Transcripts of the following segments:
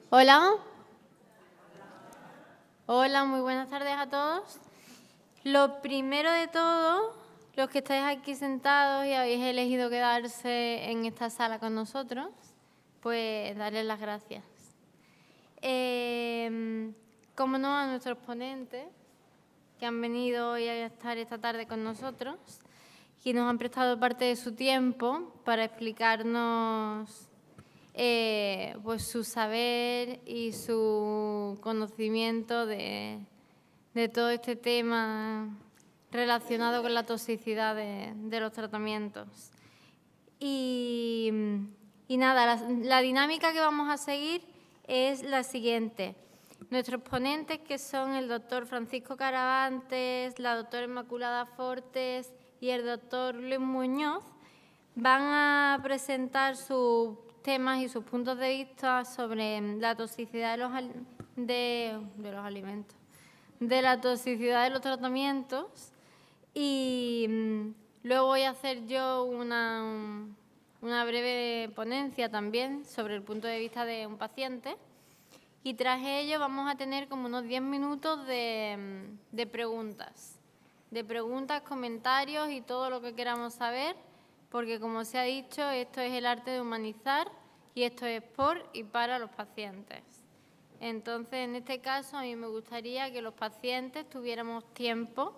Hola. Hola, muy buenas tardes a todos. Lo primero de todo, los que estáis aquí sentados y habéis elegido quedarse en esta sala con nosotros, pues darles las gracias. Como no, a nuestros ponentes que han venido hoy a estar esta tarde con nosotros y nos han prestado parte de su tiempo para explicarnos pues su saber y su conocimiento de todo este tema relacionado con la toxicidad de los tratamientos. Y nada, la dinámica que vamos a seguir es la siguiente. Nuestros ponentes, que son el doctor Francisco Caravantes, la doctora Inmaculada Fortes y el doctor Luis Muñoz, van a presentar sus temas y sus puntos de vista sobre la toxicidad de los alimentos, de la toxicidad de los tratamientos, y luego voy a hacer yo una breve ponencia también sobre el punto de vista de un paciente, y tras ello vamos a tener como unos 10 minutos de preguntas, comentarios y todo lo que queramos saber, porque como se ha dicho, esto es el arte de humanizar y esto es por y para los pacientes. Entonces, en este caso, a mí me gustaría que los pacientes tuviéramos tiempo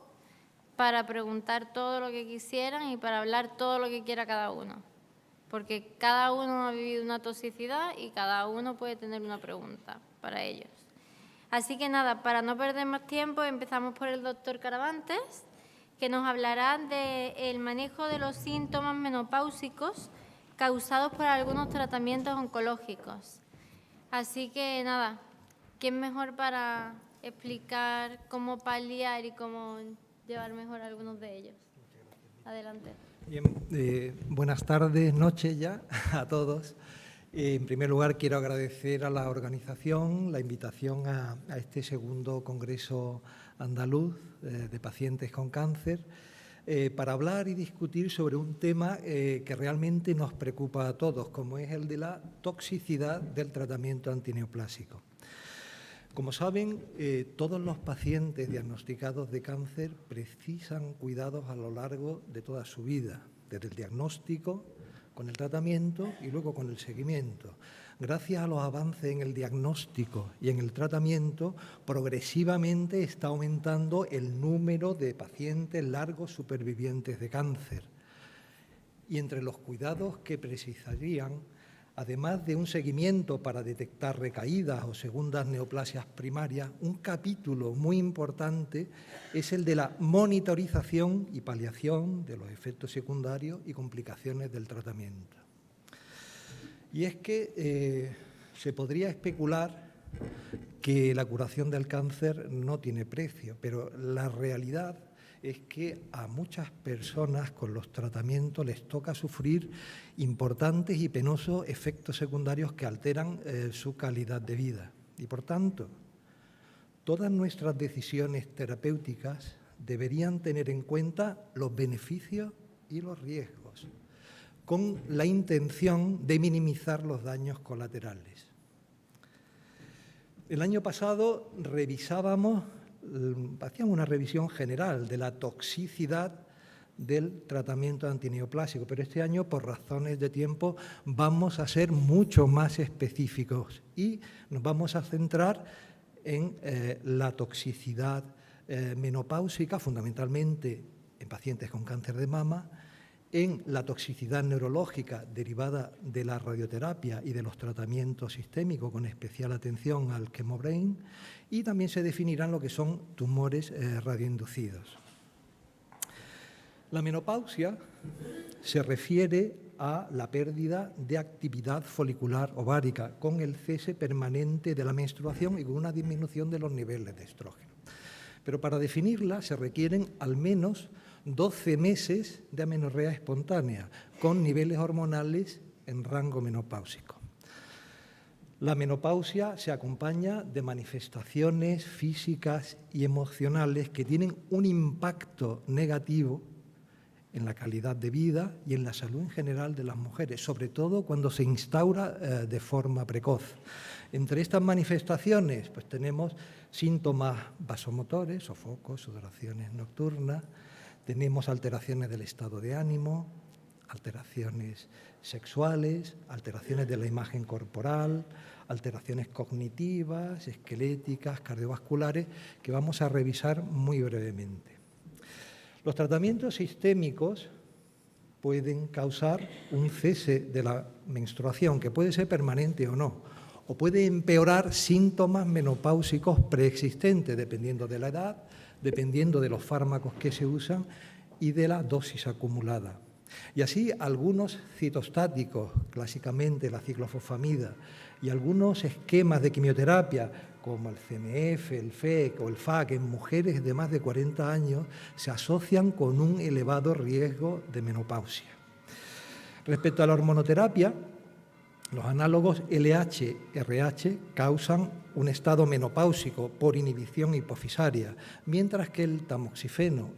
para preguntar todo lo que quisieran y para hablar todo lo que quiera cada uno, porque cada uno ha vivido una toxicidad y cada uno puede tener una pregunta para ellos. Así que nada, para no perder más tiempo, empezamos por el doctor Caravantes, que nos hablará del manejo de los síntomas menopáusicos causados por algunos tratamientos oncológicos. Así que nada, ¿quién mejor para explicar cómo paliar y cómo llevar mejor algunos de ellos? Adelante. Bien, buenas tardes, noches ya a todos. En primer lugar, quiero agradecer a la organización la invitación a este segundo Congreso Andaluz de Pacientes con Cáncer para hablar y discutir sobre un tema que realmente nos preocupa a todos, como es el de la toxicidad del tratamiento antineoplásico. Como saben, todos los pacientes diagnosticados de cáncer precisan cuidados a lo largo de toda su vida, desde el diagnóstico, con el tratamiento y luego con el seguimiento. Gracias a los avances en el diagnóstico y en el tratamiento, progresivamente está aumentando el número de pacientes largos supervivientes de cáncer. Y entre los cuidados que precisarían, además de un seguimiento para detectar recaídas o segundas neoplasias primarias, un capítulo muy importante es el de la monitorización y paliación de los efectos secundarios y complicaciones del tratamiento. Y es que se podría especular que la curación del cáncer no tiene precio, pero la realidad es que a muchas personas con los tratamientos les toca sufrir importantes y penosos efectos secundarios que alteran su calidad de vida. Y por tanto, todas nuestras decisiones terapéuticas deberían tener en cuenta los beneficios y los riesgos, con la intención de minimizar los daños colaterales. El año pasado hacíamos una revisión general de la toxicidad del tratamiento antineoplásico, pero este año, por razones de tiempo, vamos a ser mucho más específicos y nos vamos a centrar en la toxicidad menopáusica, fundamentalmente en pacientes con cáncer de mama, en la toxicidad neurológica derivada de la radioterapia y de los tratamientos sistémicos, con especial atención al chemobrain, y también se definirán lo que son tumores radioinducidos. La menopausia se refiere a la pérdida de actividad folicular ovárica con el cese permanente de la menstruación y con una disminución de los niveles de estrógeno. Pero para definirla se requieren al menos 12 meses de amenorrea espontánea, con niveles hormonales en rango menopáusico. La menopausia se acompaña de manifestaciones físicas y emocionales que tienen un impacto negativo en la calidad de vida y en la salud en general de las mujeres, sobre todo cuando se instaura de forma precoz. Entre estas manifestaciones pues tenemos síntomas vasomotores, sofocos, sudoraciones nocturnas, tenemos alteraciones del estado de ánimo, alteraciones sexuales, alteraciones de la imagen corporal, alteraciones cognitivas, esqueléticas, cardiovasculares, que vamos a revisar muy brevemente. Los tratamientos sistémicos pueden causar un cese de la menstruación, que puede ser permanente o no, o puede empeorar síntomas menopáusicos preexistentes, dependiendo de la edad, dependiendo de los fármacos que se usan y de la dosis acumulada. Y así algunos citostáticos, clásicamente la ciclofosfamida, y algunos esquemas de quimioterapia, como el CMF, el FEC o el FAC, en mujeres de más de 40 años, se asocian con un elevado riesgo de menopausia. Respecto a la hormonoterapia, los análogos LH-RH causan un estado menopáusico por inhibición hipofisaria, mientras que el tamoxifeno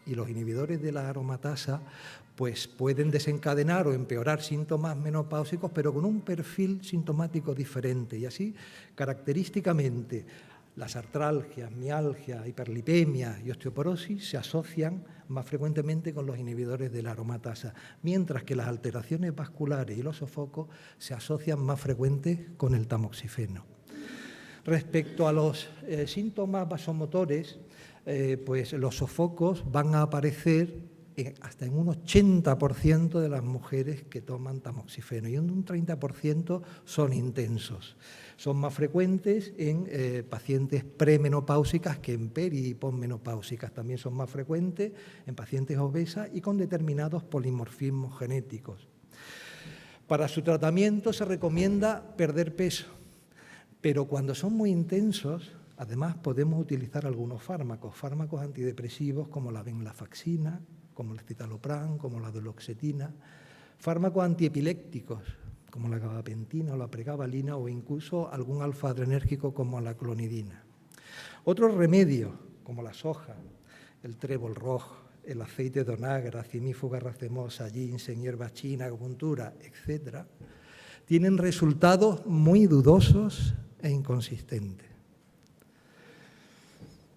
y los inhibidores de la aromatasa pues pueden desencadenar o empeorar síntomas menopáusicos, pero con un perfil sintomático diferente. Y así, característicamente, las artralgias, mialgia, hiperlipemia y osteoporosis se asocian más frecuentemente con los inhibidores de la aromatasa, mientras que las alteraciones vasculares y los sofocos se asocian más frecuentes con el tamoxifeno. Respecto a los síntomas vasomotores, pues los sofocos van a aparecer hasta en un 80% de las mujeres que toman tamoxifeno y un 30% son intensos. Son más frecuentes en pacientes premenopáusicas que en peri y posmenopáusicas. También son más frecuentes en pacientes obesas y con determinados polimorfismos genéticos. Para su tratamiento se recomienda perder peso, pero cuando son muy intensos, además podemos utilizar algunos fármacos antidepresivos como la venlafaxina, como el citalopram, como la duloxetina, fármacos antiepilépticos, como la gabapentina o la pregabalina, o incluso algún alfa-adrenérgico como la clonidina. Otros remedios, como la soja, el trébol rojo, el aceite de onagra, cimífuga racemosa, ginseng, hierba china, acupuntura, etc., tienen resultados muy dudosos e inconsistentes.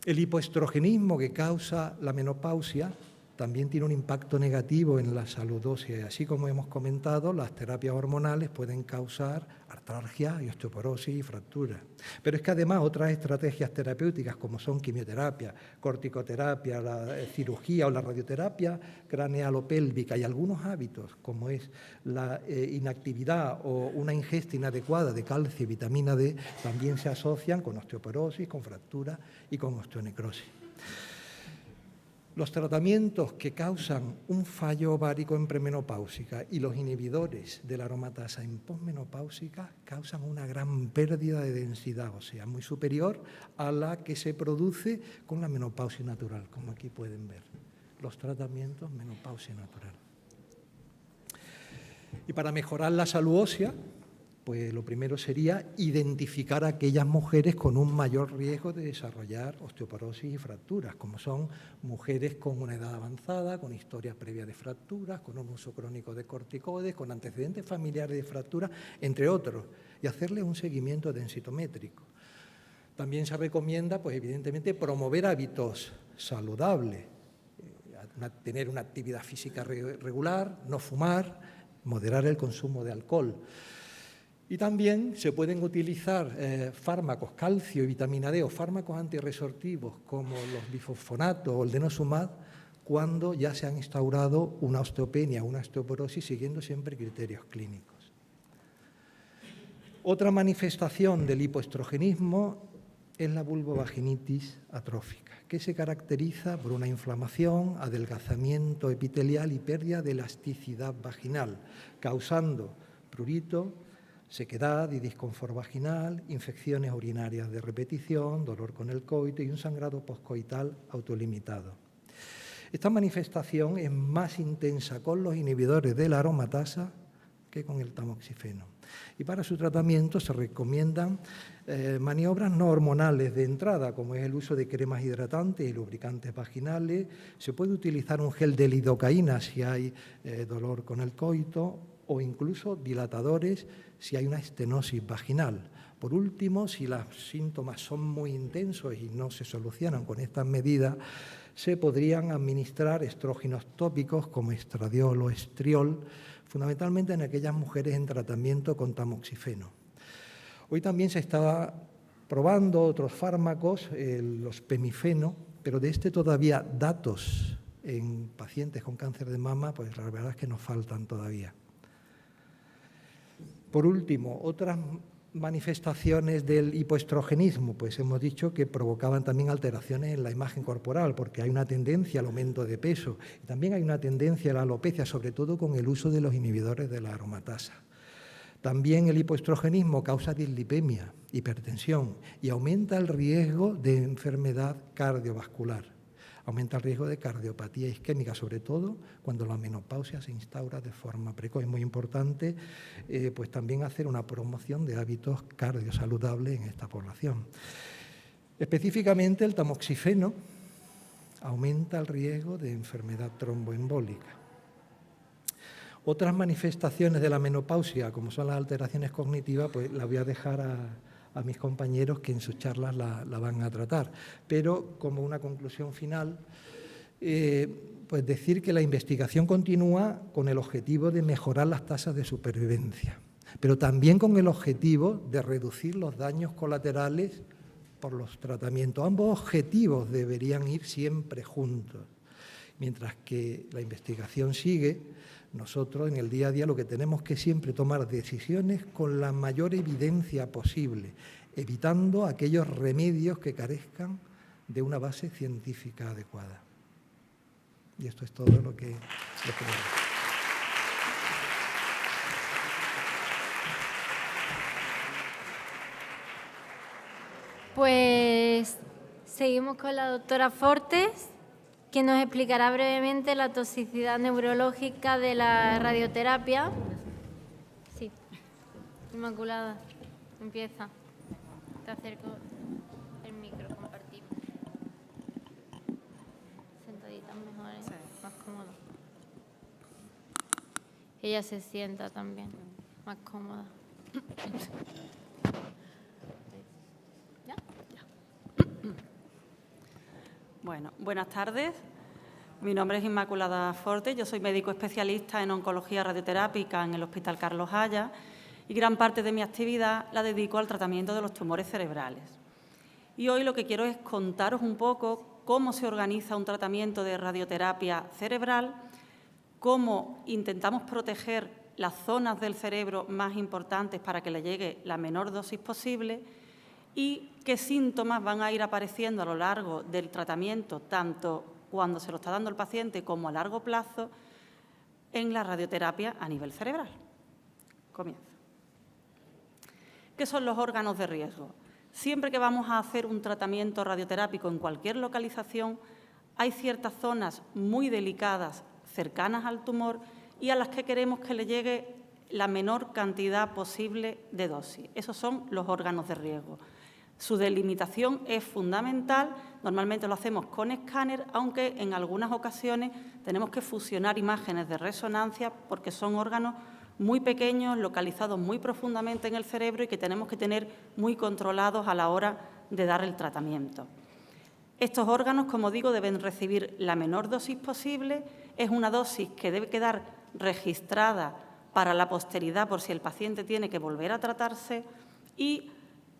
El hipoestrogenismo que causa la menopausia también tiene un impacto negativo en la salud ósea. Así como hemos comentado, las terapias hormonales pueden causar artralgia y osteoporosis y fracturas. Pero es que además otras estrategias terapéuticas como son quimioterapia, corticoterapia, la cirugía o la radioterapia cranealopélvica y algunos hábitos como es la inactividad o una ingesta inadecuada de calcio y vitamina D también se asocian con osteoporosis, con fracturas y con osteonecrosis. Los tratamientos que causan un fallo ovárico en premenopáusica y los inhibidores de la aromatasa en posmenopáusica causan una gran pérdida de densidad ósea, muy superior a la que se produce con la menopausia natural, como aquí pueden ver, los tratamientos menopausia natural. Y para mejorar la salud ósea, pues lo primero sería identificar a aquellas mujeres con un mayor riesgo de desarrollar osteoporosis y fracturas, como son mujeres con una edad avanzada, con historias previas de fracturas, con un uso crónico de corticoides, con antecedentes familiares de fracturas, entre otros, y hacerles un seguimiento densitométrico. También se recomienda, pues evidentemente, promover hábitos saludables, tener una actividad física regular, no fumar, moderar el consumo de alcohol. Y también se pueden utilizar fármacos, calcio y vitamina D, o fármacos antirresortivos como los bifosfonatos o el denosumab, cuando ya se han instaurado una osteopenia, una osteoporosis, siguiendo siempre criterios clínicos. Otra manifestación del hipoestrogenismo es la vulvovaginitis atrófica, que se caracteriza por una inflamación, adelgazamiento epitelial y pérdida de elasticidad vaginal, causando prurito, sequedad y disconfort vaginal, infecciones urinarias de repetición, dolor con el coito y un sangrado poscoital autolimitado. Esta manifestación es más intensa con los inhibidores de la aromatasa que con el tamoxifeno. Y para su tratamiento se recomiendan maniobras no hormonales de entrada, como es el uso de cremas hidratantes y lubricantes vaginales. Se puede utilizar un gel de lidocaína si hay dolor con el coito, o incluso dilatadores si hay una estenosis vaginal. Por último, si los síntomas son muy intensos y no se solucionan con estas medidas, se podrían administrar estrógenos tópicos como estradiol o estriol, fundamentalmente en aquellas mujeres en tratamiento con tamoxifeno. Hoy también se está probando otros fármacos, los pemifeno, pero de todavía datos en pacientes con cáncer de mama, pues la verdad es que nos faltan todavía. Por último, otras manifestaciones del hipoestrogenismo, pues hemos dicho que provocaban también alteraciones en la imagen corporal, porque hay una tendencia al aumento de peso y también hay una tendencia a la alopecia, sobre todo con el uso de los inhibidores de la aromatasa. También el hipoestrogenismo causa dislipemia, hipertensión y aumenta el riesgo de enfermedad cardiovascular. Aumenta el riesgo de cardiopatía isquémica, sobre todo cuando la menopausia se instaura de forma precoz. Es muy importante pues también hacer una promoción de hábitos cardiosaludables en esta población. Específicamente el tamoxifeno aumenta el riesgo de enfermedad tromboembólica. Otras manifestaciones de la menopausia, como son las alteraciones cognitivas, pues las voy a dejar a mis compañeros que en sus charlas la van a tratar. Pero como una conclusión final, pues decir que la investigación continúa con el objetivo de mejorar las tasas de supervivencia, pero también con el objetivo de reducir los daños colaterales por los tratamientos. Ambos objetivos deberían ir siempre juntos. Mientras que la investigación sigue, nosotros en el día a día lo que tenemos que siempre tomar decisiones con la mayor evidencia posible, evitando aquellos remedios que carezcan de una base científica adecuada. Y esto es todo lo que Pues seguimos con la doctora Fortes, que nos explicará brevemente la toxicidad neurológica de la radioterapia. Sí, Inmaculada, empieza. Te acerco el micro, compartimos. Sentadita mejor, ¿eh? Sí. Más cómoda. Ella se sienta también, más cómoda. ¿Ya? Bueno, buenas tardes. Mi nombre es Inmaculada Fortes, yo soy médico especialista en oncología radioterápica en el Hospital Carlos Haya y gran parte de mi actividad la dedico al tratamiento de los tumores cerebrales. Y hoy lo que quiero es contaros un poco cómo se organiza un tratamiento de radioterapia cerebral, cómo intentamos proteger las zonas del cerebro más importantes para que le llegue la menor dosis posible y qué síntomas van a ir apareciendo a lo largo del tratamiento, tanto cuando se lo está dando el paciente como a largo plazo, en la radioterapia a nivel cerebral. Comienzo. ¿Qué son los órganos de riesgo? Siempre que vamos a hacer un tratamiento radioterápico en cualquier localización, hay ciertas zonas muy delicadas cercanas al tumor y a las que queremos que le llegue la menor cantidad posible de dosis. Esos son los órganos de riesgo. Su delimitación es fundamental, normalmente lo hacemos con escáner, aunque en algunas ocasiones tenemos que fusionar imágenes de resonancia porque son órganos muy pequeños, localizados muy profundamente en el cerebro y que tenemos que tener muy controlados a la hora de dar el tratamiento. Estos órganos, como digo, deben recibir la menor dosis posible, es una dosis que debe quedar registrada para la posteridad por si el paciente tiene que volver a tratarse y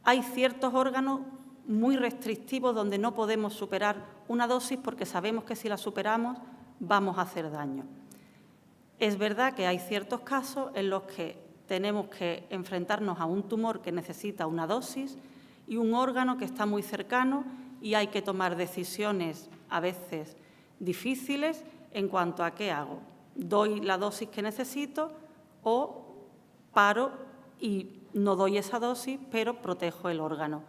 hay ciertos órganos muy restrictivos donde no podemos superar una dosis porque sabemos que si la superamos vamos a hacer daño. Es verdad que hay ciertos casos en los que tenemos que enfrentarnos a un tumor que necesita una dosis y un órgano que está muy cercano y hay que tomar decisiones a veces difíciles en cuanto a qué hago. ¿Doy la dosis que necesito o paro y no doy esa dosis, pero protejo el órgano?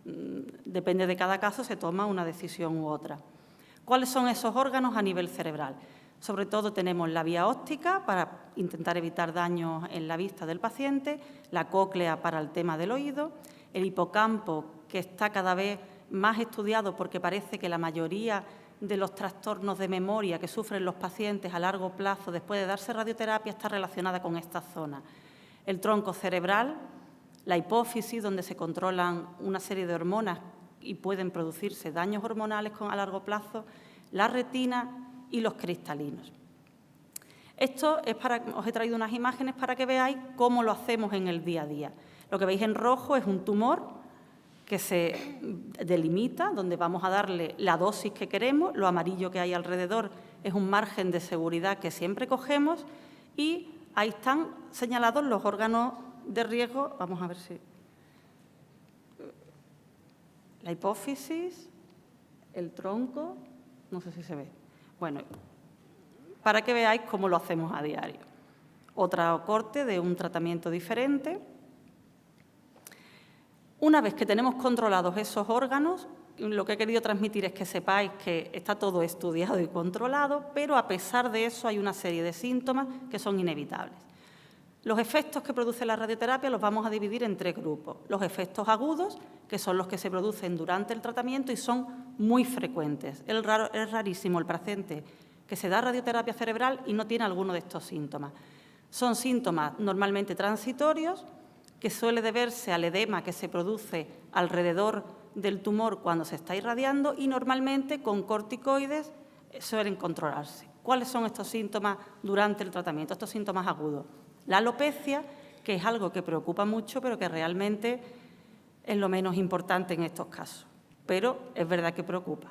Depende de cada caso, se toma una decisión u otra. ¿Cuáles son esos órganos a nivel cerebral? Sobre todo tenemos la vía óptica para intentar evitar daños en la vista del paciente, la cóclea para el tema del oído, el hipocampo, que está cada vez más estudiado porque parece que la mayoría de los trastornos de memoria que sufren los pacientes a largo plazo después de darse radioterapia está relacionada con esta zona. El tronco cerebral, la hipófisis, donde se controlan una serie de hormonas y pueden producirse daños hormonales a largo plazo, la retina y los cristalinos. Esto es os he traído unas imágenes para que veáis cómo lo hacemos en el día a día. Lo que veis en rojo es un tumor que se delimita, donde vamos a darle la dosis que queremos. Lo amarillo que hay alrededor es un margen de seguridad que siempre cogemos y ahí están señalados los órganos de riesgo. Vamos a ver si... La hipófisis, el tronco, no sé si se ve. Bueno, para que veáis cómo lo hacemos a diario. Otro corte de un tratamiento diferente. Una vez que tenemos controlados esos órganos, lo que he querido transmitir es que sepáis que está todo estudiado y controlado, pero a pesar de eso hay una serie de síntomas que son inevitables. Los efectos que produce la radioterapia los vamos a dividir en 3 grupos. Los efectos agudos, que son los que se producen durante el tratamiento y son muy frecuentes. Es rarísimo el paciente que se da radioterapia cerebral y no tiene alguno de estos síntomas. Son síntomas normalmente transitorios, que suele deberse al edema que se produce alrededor del tumor cuando se está irradiando y normalmente con corticoides suelen controlarse. ¿Cuáles son estos síntomas durante el tratamiento, estos síntomas agudos? La alopecia, que es algo que preocupa mucho, pero que realmente es lo menos importante en estos casos, pero es verdad que preocupa.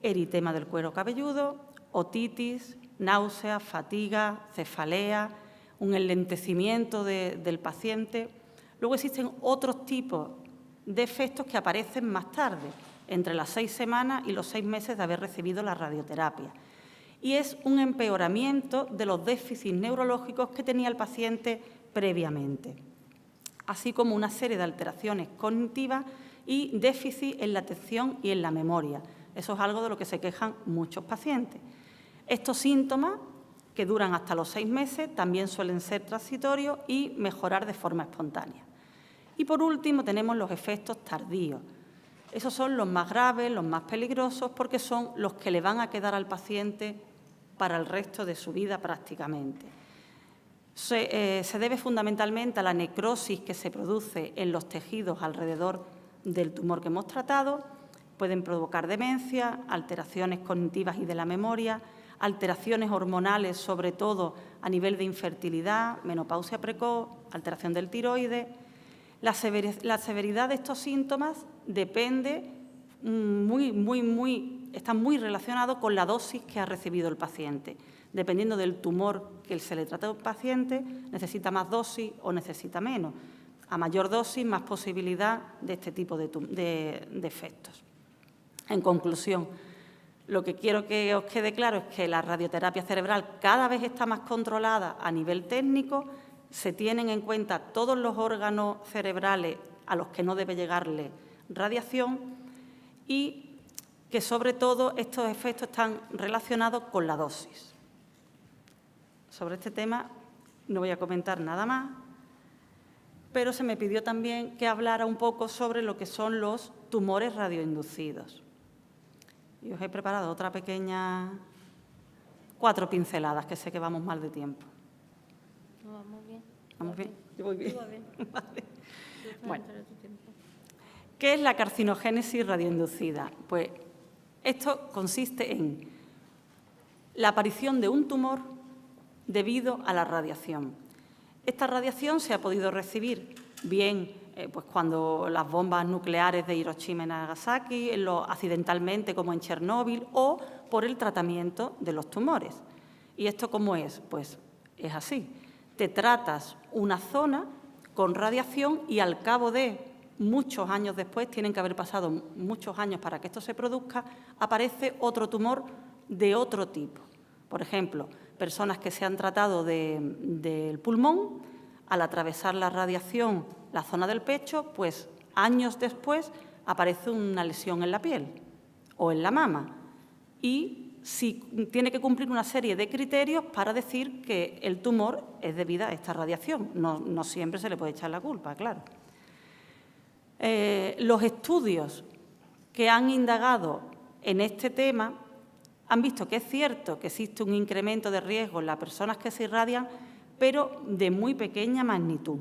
Eritema del cuero cabelludo, otitis, náuseas, fatiga, cefalea, un enlentecimiento del paciente. Luego existen otros tipos de efectos que aparecen más tarde, entre las 6 semanas y los 6 meses de haber recibido la radioterapia. Y es un empeoramiento de los déficits neurológicos que tenía el paciente previamente, así como una serie de alteraciones cognitivas y déficits en la atención y en la memoria. Eso es algo de lo que se quejan muchos pacientes. Estos síntomas, que duran hasta los 6 meses, también suelen ser transitorios y mejorar de forma espontánea. Y por último tenemos los efectos tardíos. Esos son los más graves, los más peligrosos, porque son los que le van a quedar al paciente para el resto de su vida prácticamente. Se debe fundamentalmente a la necrosis que se produce en los tejidos alrededor del tumor que hemos tratado. Pueden provocar demencia, alteraciones cognitivas y de la memoria, alteraciones hormonales, sobre todo a nivel de infertilidad, menopausia precoz, alteración del tiroides. La severidad de estos síntomas depende está muy relacionado con la dosis que ha recibido el paciente. Dependiendo del tumor que se le trata al paciente, necesita más dosis o necesita menos. A mayor dosis, más posibilidad de este tipo de efectos. En conclusión, lo que quiero que os quede claro es que la radioterapia cerebral cada vez está más controlada a nivel técnico, se tienen en cuenta todos los órganos cerebrales a los que no debe llegarle radiación y que, sobre todo, estos efectos están relacionados con la dosis. Sobre este tema no voy a comentar nada más, pero se me pidió también que hablara un poco sobre lo que son los tumores radioinducidos. Y os he preparado otra pequeña... 4 pinceladas, que sé que vamos mal de tiempo. No, vamos bien. ¿Vamos bien? Yo voy bien. Vale. Bueno. Bueno. ¿Qué es la carcinogénesis radioinducida? Pues esto consiste en la aparición de un tumor debido a la radiación. Esta radiación se ha podido recibir bien pues cuando las bombas nucleares de Hiroshima y Nagasaki, accidentalmente como en Chernóbil, o por el tratamiento de los tumores. ¿Y esto cómo es? Pues es así. Te tratas una zona con radiación y al cabo de muchos años después, tienen que haber pasado muchos años para que esto se produzca, aparece otro tumor de otro tipo. Por ejemplo, personas que se han tratado del pulmón, al atravesar la radiación la zona del pecho, pues años después aparece una lesión en la piel o en la mama y tiene que cumplir una serie de criterios para decir que el tumor es debido a esta radiación. No siempre se le puede echar la culpa, claro. Los estudios que han indagado en este tema han visto que es cierto que existe un incremento de riesgo en las personas que se irradian, pero de muy pequeña magnitud.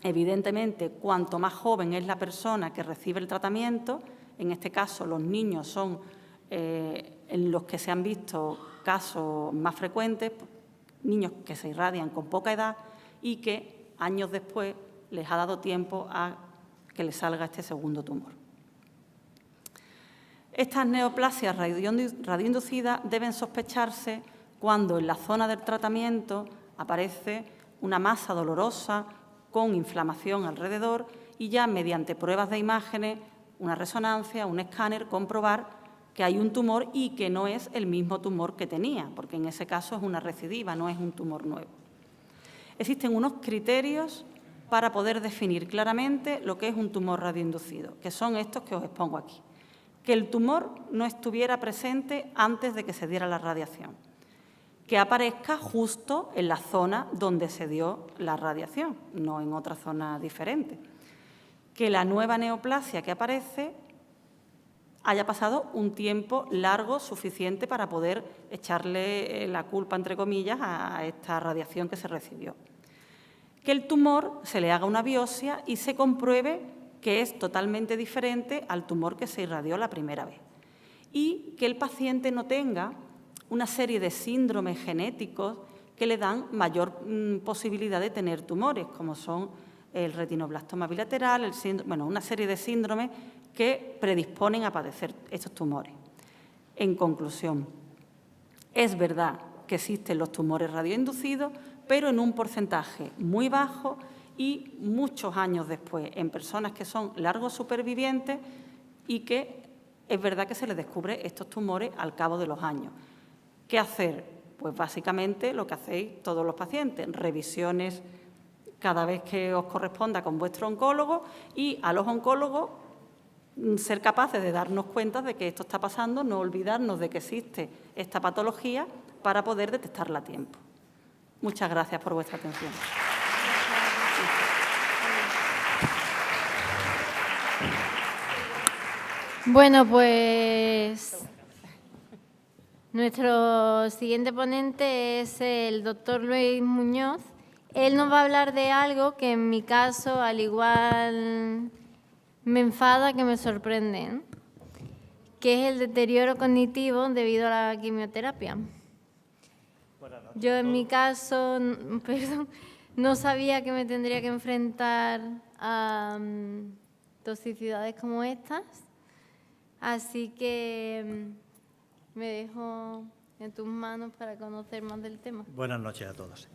Evidentemente, cuanto más joven es la persona que recibe el tratamiento, en este caso los niños son en los que se han visto casos más frecuentes, niños que se irradian con poca edad y que años después les ha dado tiempo a que les salga este segundo tumor. Estas neoplasias radioinducidas deben sospecharse cuando en la zona del tratamiento aparece una masa dolorosa con inflamación alrededor y ya mediante pruebas de imágenes, una resonancia, un escáner, comprobar que hay un tumor y que no es el mismo tumor que tenía, porque en ese caso es una recidiva, no es un tumor nuevo. Existen unos criterios para poder definir claramente lo que es un tumor radioinducido, que son estos que os expongo aquí. Que el tumor no estuviera presente antes de que se diera la radiación, que aparezca justo en la zona donde se dio la radiación, no en otra zona diferente, que la nueva neoplasia que aparece haya pasado un tiempo largo suficiente para poder echarle la culpa, entre comillas, a esta radiación que se recibió. Que el tumor se le haga una biopsia y se compruebe que es totalmente diferente al tumor que se irradió la primera vez. Y que el paciente no tenga una serie de síndromes genéticos que le dan mayor posibilidad de tener tumores, como son el retinoblastoma bilateral, una serie de síndromes que predisponen a padecer estos tumores. En conclusión, es verdad que existen los tumores radioinducidos, pero en un porcentaje muy bajo y muchos años después, en personas que son largos supervivientes y que es verdad que se les descubre estos tumores al cabo de los años. ¿Qué hacer? Pues básicamente lo que hacéis todos los pacientes, revisiones cada vez que os corresponda con vuestro oncólogo y a los oncólogos ser capaces de darnos cuenta de que esto está pasando, no olvidarnos de que existe esta patología para poder detectarla a tiempo. Muchas gracias por vuestra atención. Bueno, pues nuestro siguiente ponente es el doctor Luis Muñoz. Él nos va a hablar de algo que en mi caso, al igual me enfada que me sorprende, que es el deterioro cognitivo debido a la quimioterapia. Yo en mi caso, no sabía que me tendría que enfrentar a toxicidades como estas, así que me dejo en tus manos para conocer más del tema. Buenas noches a todos.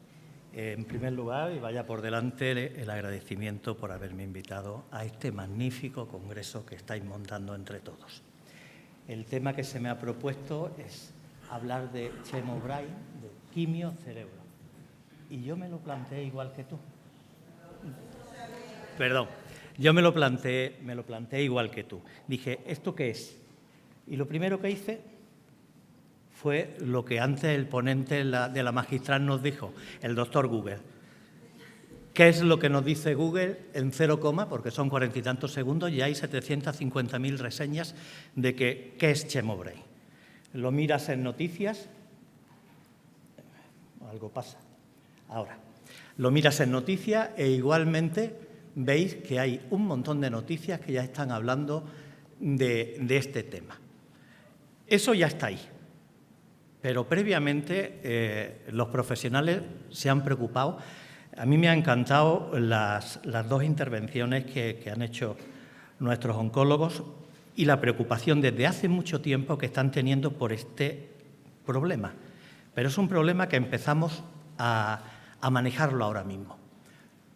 En primer lugar, y vaya por delante, el agradecimiento por haberme invitado a este magnífico congreso que estáis montando entre todos. El tema que se me ha propuesto es hablar de Chemo Brain, de quimio cerebro. Y yo me lo planteé igual que tú. Perdón, yo me lo planteé igual que tú. Dije, ¿esto qué es? Y lo primero que hice fue lo que antes el ponente de la magistral nos dijo, el doctor Google. ¿Qué es lo que nos dice Google en 0, porque son 40 y tantos segundos y hay 750.000 reseñas de qué es Chemo Brain? Lo miras en noticias, algo pasa. Ahora, lo miras en noticias e igualmente veis que hay un montón de noticias que ya están hablando de este tema. Eso ya está ahí. Pero previamente los profesionales se han preocupado. A mí me han encantado las dos intervenciones que han hecho nuestros oncólogos y la preocupación desde hace mucho tiempo que están teniendo por este problema. Pero es un problema que empezamos a manejarlo ahora mismo.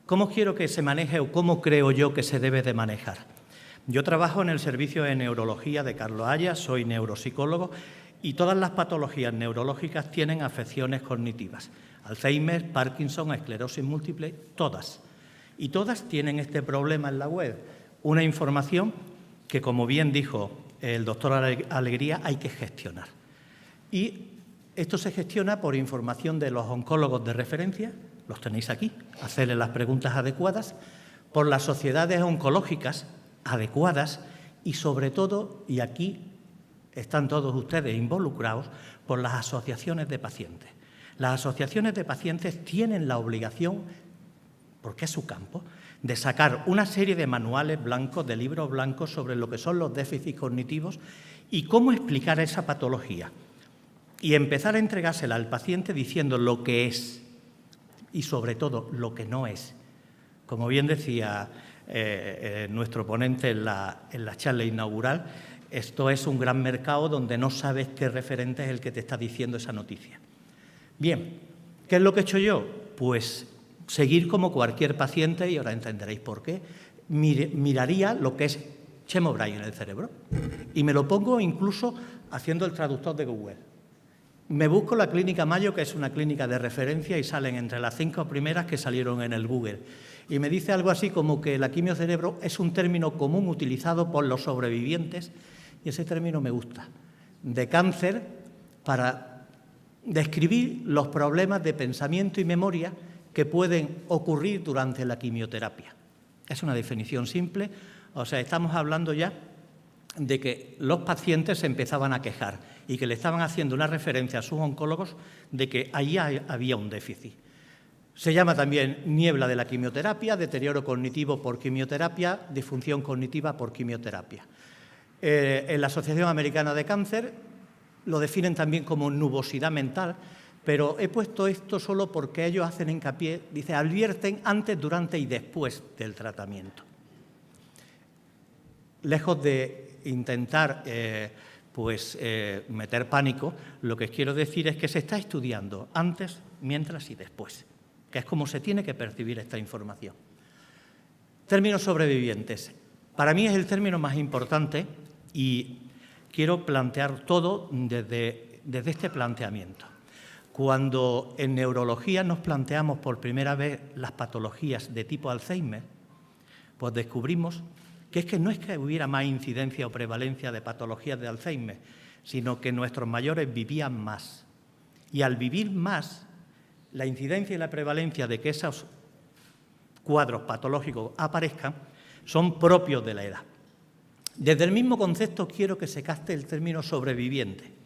¿Cómo quiero que se maneje o cómo creo yo que se debe de manejar? Yo trabajo en el servicio de neurología de Carlos Haya, soy neuropsicólogo y todas las patologías neurológicas tienen afecciones cognitivas. Alzheimer, Parkinson, esclerosis múltiple, todas. Y todas tienen este problema en la web. Una información que, como bien dijo el doctor Alegría, hay que gestionar. y esto se gestiona por información de los oncólogos de referencia, los tenéis aquí, hacerles las preguntas adecuadas, por las sociedades oncológicas adecuadas y, sobre todo, y aquí están todos ustedes involucrados, por las asociaciones de pacientes. Las asociaciones de pacientes tienen la obligación, porque es su campo, de sacar una serie de manuales blancos, de libros blancos sobre lo que son los déficits cognitivos y cómo explicar esa patología. Y empezar a entregársela al paciente diciendo lo que es y, sobre todo, lo que no es. Como bien decía nuestro ponente en la charla inaugural, esto es un gran mercado donde no sabes qué referente es el que te está diciendo esa noticia. Bien, ¿qué es lo que he hecho yo? Pues seguir como cualquier paciente, y ahora entenderéis por qué, miraría lo que es chemobray en el cerebro y me lo pongo incluso haciendo el traductor de Google. Me busco la Clínica Mayo, que es una clínica de referencia, y salen entre las 5 primeras que salieron en el Google. Y me dice algo así como que la quimiocerebro es un término común utilizado por los sobrevivientes, y ese término me gusta, de cáncer, para describir los problemas de pensamiento y memoria que pueden ocurrir durante la quimioterapia. Es una definición simple, o sea, estamos hablando ya de que los pacientes se empezaban a quejar y que le estaban haciendo una referencia a sus oncólogos de que allí había un déficit. Se llama también niebla de la quimioterapia, deterioro cognitivo por quimioterapia, disfunción cognitiva por quimioterapia. En la Asociación Americana de Cáncer lo definen también como nubosidad mental, pero he puesto esto solo porque ellos hacen hincapié, dice, advierten antes, durante y después del tratamiento. Lejos de intentar meter pánico, lo que quiero decir es que se está estudiando antes, mientras y después, que es como se tiene que percibir esta información. Términos sobrevivientes. Para mí es el término más importante y quiero plantear todo desde este planteamiento. Cuando en neurología nos planteamos por primera vez las patologías de tipo Alzheimer, pues descubrimos que es que no es que hubiera más incidencia o prevalencia de patologías de Alzheimer, sino que nuestros mayores vivían más. Y al vivir más, la incidencia y la prevalencia de que esos cuadros patológicos aparezcan son propios de la edad. Desde el mismo concepto quiero que se capte el término sobreviviente.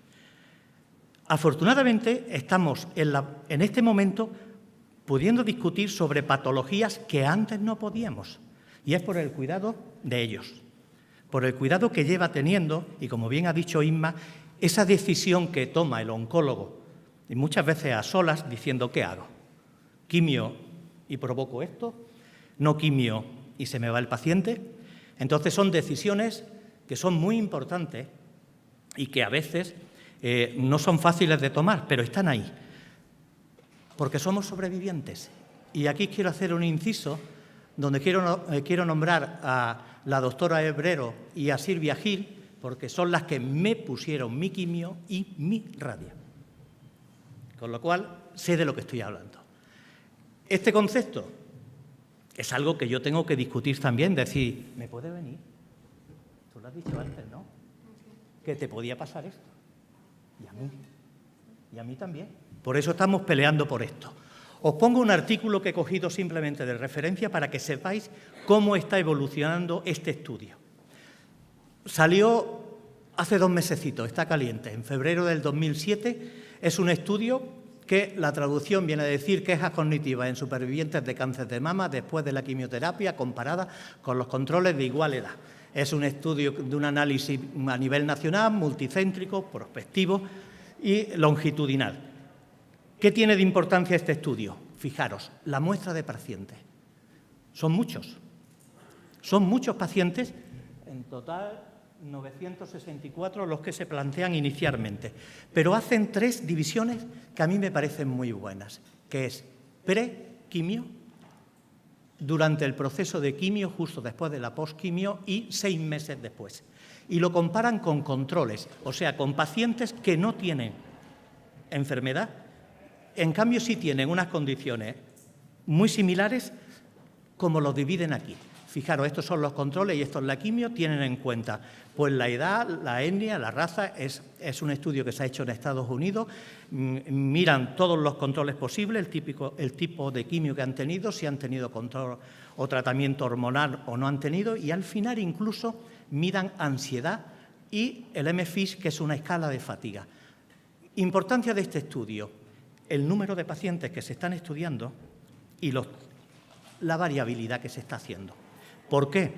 Afortunadamente estamos en este momento pudiendo discutir sobre patologías que antes no podíamos, y es por el cuidado de ellos, por el cuidado que lleva teniendo, y como bien ha dicho Inma, esa decisión que toma el oncólogo, y muchas veces a solas, diciendo ¿qué hago? ¿Quimio y provoco esto? ¿No quimio y se me va el paciente? Entonces son decisiones que son muy importantes y que a veces no son fáciles de tomar, pero están ahí, porque somos sobrevivientes. Y aquí quiero hacer un inciso donde quiero nombrar a la doctora Hebrero y a Silvia Gil, porque son las que me pusieron mi quimio y mi radio. Con lo cual, sé de lo que estoy hablando. Este concepto es algo que yo tengo que discutir también, decir, ¿me puede venir? Tú lo has dicho antes, ¿no? Que te podía pasar esto. Y a mí también. Por eso estamos peleando por esto. Os pongo un artículo que he cogido simplemente de referencia para que sepáis cómo está evolucionando este estudio. Salió hace 2 mesecitos, está caliente, en febrero del 2007. Es un estudio que la traducción viene a decir quejas cognitivas en supervivientes de cáncer de mama después de la quimioterapia comparada con los controles de igual edad. Es un estudio de un análisis a nivel nacional, multicéntrico, prospectivo y longitudinal. ¿Qué tiene de importancia este estudio? Fijaros, la muestra de pacientes. Son muchos pacientes, en total 964 los que se plantean inicialmente, pero hacen 3 divisiones que a mí me parecen muy buenas, que es pre-quimio, durante el proceso de quimio, justo después de la post-quimio y 6 meses después. Y lo comparan con controles, o sea, con pacientes que no tienen enfermedad. En cambio, sí tienen unas condiciones muy similares, como lo dividen aquí. Fijaros, estos son los controles y esto es la quimio, tienen en cuenta pues la edad, la etnia, la raza. Es un estudio que se ha hecho en Estados Unidos. Miran todos los controles posibles, el tipo de quimio que han tenido, si han tenido control o tratamiento hormonal o no han tenido, y al final incluso miran ansiedad y el MFIS, que es una escala de fatiga. Importancia de este estudio: el número de pacientes que se están estudiando y la variabilidad que se está haciendo. ¿Por qué?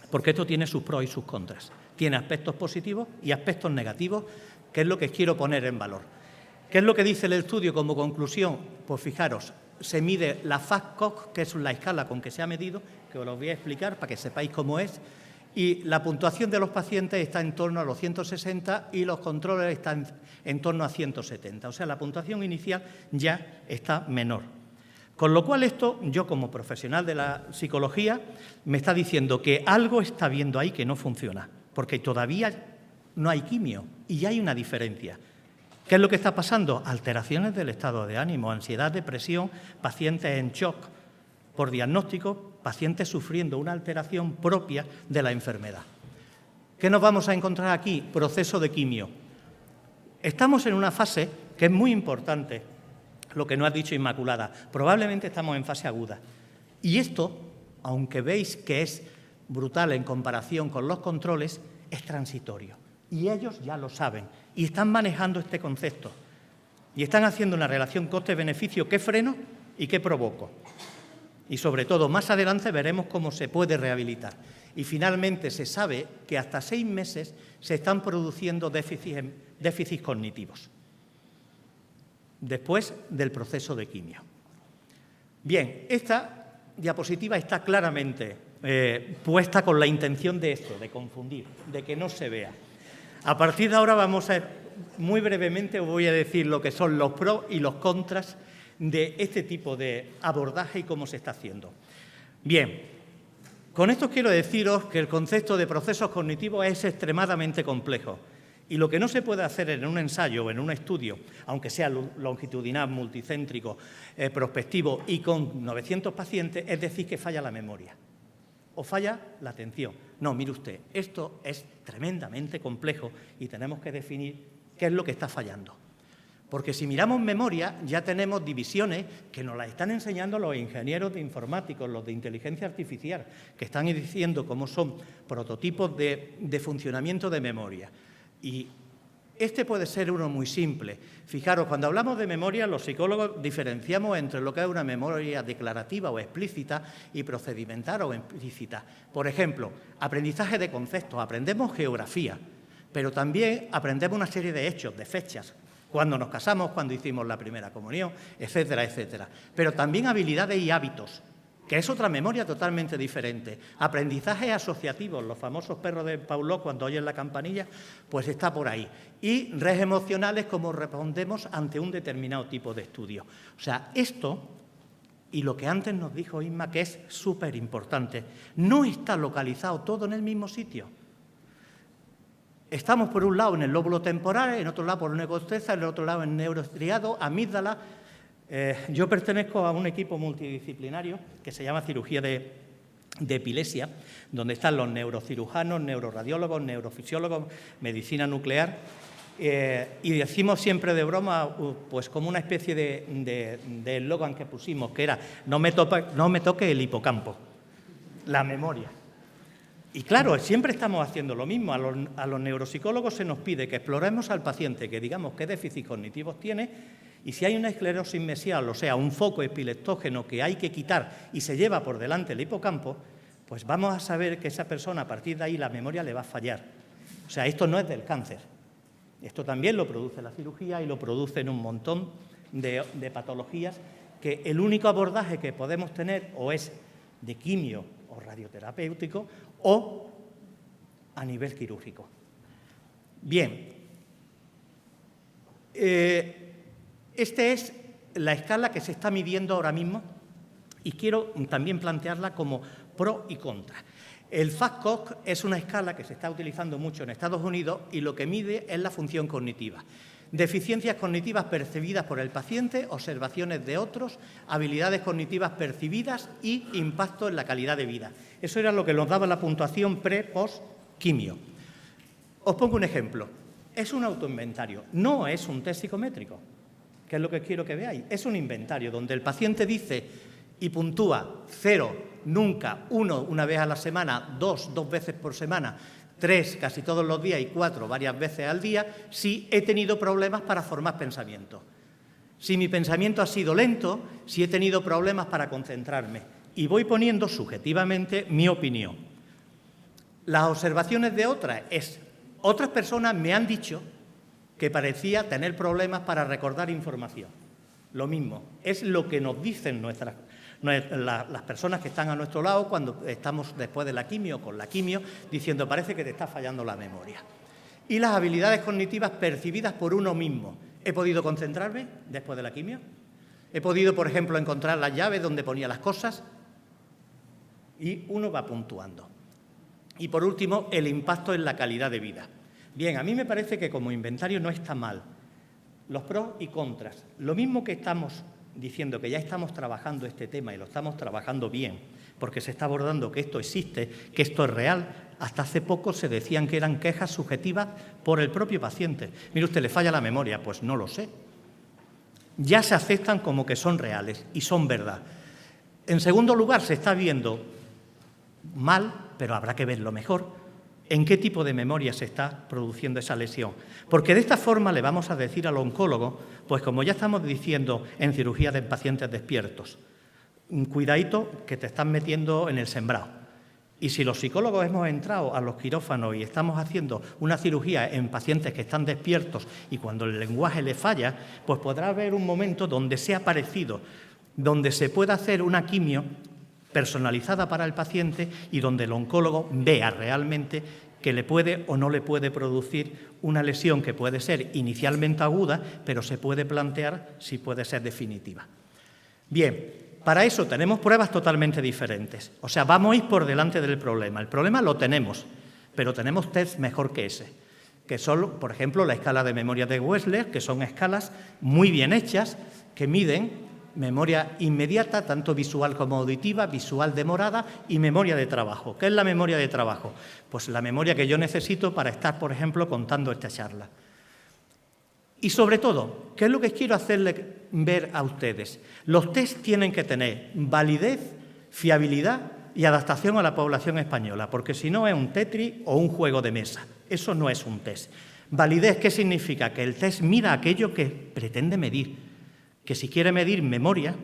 Porque esto tiene sus pros y sus contras. Tiene aspectos positivos y aspectos negativos, que es lo que quiero poner en valor. ¿Qué es lo que dice el estudio como conclusión? Pues fijaros, se mide la FAST-COG, que es la escala con que se ha medido, que os lo voy a explicar para que sepáis cómo es, y la puntuación de los pacientes está en torno a los 160 y los controles están en torno a 170. O sea, la puntuación inicial ya está menor. Con lo cual esto, yo como profesional de la psicología, me está diciendo que algo está viendo ahí que no funciona, porque todavía no hay quimio y ya hay una diferencia. ¿Qué es lo que está pasando? Alteraciones del estado de ánimo, ansiedad, depresión, pacientes en shock por diagnóstico, pacientes sufriendo una alteración propia de la enfermedad. ¿Qué nos vamos a encontrar aquí? Proceso de quimio. Estamos en una fase que es muy importante, lo que no ha dicho Inmaculada. Probablemente estamos en fase aguda. Y esto, aunque veis que es brutal en comparación con los controles, es transitorio. Y ellos ya lo saben y están manejando este concepto. Y están haciendo una relación coste-beneficio, qué freno y qué provoco. Y sobre todo, más adelante veremos cómo se puede rehabilitar. Y finalmente se sabe que hasta 6 meses se están produciendo déficits cognitivos después del proceso de quimio. Bien, esta diapositiva está claramente puesta con la intención de esto, de confundir, de que no se vea. A partir de ahora vamos a, muy brevemente, os voy a decir lo que son los pros y los contras de este tipo de abordaje y cómo se está haciendo. Bien, con esto quiero deciros que el concepto de procesos cognitivos es extremadamente complejo. Y lo que no se puede hacer en un ensayo o en un estudio, aunque sea longitudinal, multicéntrico, prospectivo y con 900 pacientes, es decir que falla la memoria o falla la atención. No, mire usted, esto es tremendamente complejo y tenemos que definir qué es lo que está fallando. Porque si miramos memoria, ya tenemos divisiones que nos las están enseñando los ingenieros de informáticos, los de inteligencia artificial, que están diciendo cómo son prototipos de funcionamiento de memoria. Y este puede ser uno muy simple. Fijaros, cuando hablamos de memoria, los psicólogos diferenciamos entre lo que es una memoria declarativa o explícita y procedimental o implícita. Por ejemplo, aprendizaje de conceptos, aprendemos geografía, pero también aprendemos una serie de hechos, de fechas, cuando nos casamos, cuando hicimos la primera comunión, etcétera, etcétera. Pero también habilidades y hábitos, que es otra memoria totalmente diferente. Aprendizajes asociativos, los famosos perros de Pavlov cuando oyen la campanilla, pues está por ahí. Y redes emocionales, como respondemos ante un determinado tipo de estudio. O sea, esto, y lo que antes nos dijo Isma, que es súper importante, no está localizado todo en el mismo sitio. Estamos por un lado en el lóbulo temporal, en otro lado por el neocorteza, en el otro lado en neuroestriado, amígdala. Yo pertenezco a un equipo multidisciplinario que se llama cirugía de epilepsia, donde están los neurocirujanos, neuroradiólogos, neurofisiólogos, medicina nuclear, y decimos siempre de broma, pues como una especie de eslogan que pusimos, que era no me toque el hipocampo, la memoria. Y claro, siempre estamos haciendo lo mismo. A los neuropsicólogos se nos pide que exploremos al paciente, que digamos qué déficits cognitivos tiene, y si hay una esclerosis mesial, o sea, un foco epileptógeno que hay que quitar y se lleva por delante el hipocampo, pues vamos a saber que esa persona, a partir de ahí, la memoria le va a fallar. O sea, esto no es del cáncer. Esto también lo produce la cirugía y lo produce en un montón de patologías que el único abordaje que podemos tener o es de quimio o radioterapéutico o a nivel quirúrgico. Bien, esta es la escala que se está midiendo ahora mismo y quiero también plantearla como pro y contra. El FAST-COG es una escala que se está utilizando mucho en Estados Unidos y lo que mide es la función cognitiva. Deficiencias cognitivas percibidas por el paciente, observaciones de otros, habilidades cognitivas percibidas y impacto en la calidad de vida. Eso era lo que nos daba la puntuación pre-post-quimio. Os pongo un ejemplo. Es un autoinventario, no es un test psicométrico, que es lo que quiero que veáis. Es un inventario donde el paciente dice y puntúa 0, nunca, 1 una vez a la semana, 2 veces por semana, 3 casi todos los días y 4 varias veces al día, si he tenido problemas para formar pensamiento. Si mi pensamiento ha sido lento, si he tenido problemas para concentrarme. Y voy poniendo subjetivamente mi opinión. Las observaciones de otras personas me han dicho que parecía tener problemas para recordar información. Lo mismo, es lo que nos dicen las personas que están a nuestro lado cuando estamos después de la quimio o con la quimio, diciendo parece que te está fallando la memoria. Y las habilidades cognitivas percibidas por uno mismo. ¿He podido concentrarme después de la quimio? ¿He podido, por ejemplo, encontrar las llaves donde ponía las cosas? Y uno va puntuando. Y por último, el impacto en la calidad de vida. Bien, a mí me parece que como inventario no está mal. Los pros y contras. Lo mismo que estamos diciendo que ya estamos trabajando este tema y lo estamos trabajando bien, porque se está abordando que esto existe, que esto es real. Hasta hace poco se decían que eran quejas subjetivas por el propio paciente. Mire usted, ¿le falla la memoria? Pues no lo sé. Ya se aceptan como que son reales y son verdad. En segundo lugar, se está viendo mal, pero habrá que verlo mejor, en qué tipo de memoria se está produciendo esa lesión. Porque de esta forma le vamos a decir al oncólogo, pues como ya estamos diciendo en cirugía de pacientes despiertos, cuidadito que te están metiendo en el sembrado. Y si los psicólogos hemos entrado a los quirófanos y estamos haciendo una cirugía en pacientes que están despiertos y cuando el lenguaje le falla, pues podrá haber un momento donde sea parecido, donde se pueda hacer una quimio personalizada para el paciente y donde el oncólogo vea realmente que le puede o no le puede producir una lesión que puede ser inicialmente aguda, pero se puede plantear si puede ser definitiva. Bien, para eso tenemos pruebas totalmente diferentes. O sea, vamos a ir por delante del problema. El problema lo tenemos, pero tenemos test mejor que ese, que son, por ejemplo, la escala de memoria de Wechsler, que son escalas muy bien hechas, que miden memoria inmediata, tanto visual como auditiva, visual demorada y memoria de trabajo. ¿Qué es la memoria de trabajo? Pues la memoria que yo necesito para estar, por ejemplo, contando esta charla. Y sobre todo, ¿qué es lo que quiero hacerle ver a ustedes? Los test tienen que tener validez, fiabilidad y adaptación a la población española, porque si no es un Tetris o un juego de mesa. Eso no es un test. Validez, ¿qué significa? Que el test mida aquello que pretende medir. Que si quiere medir memoria,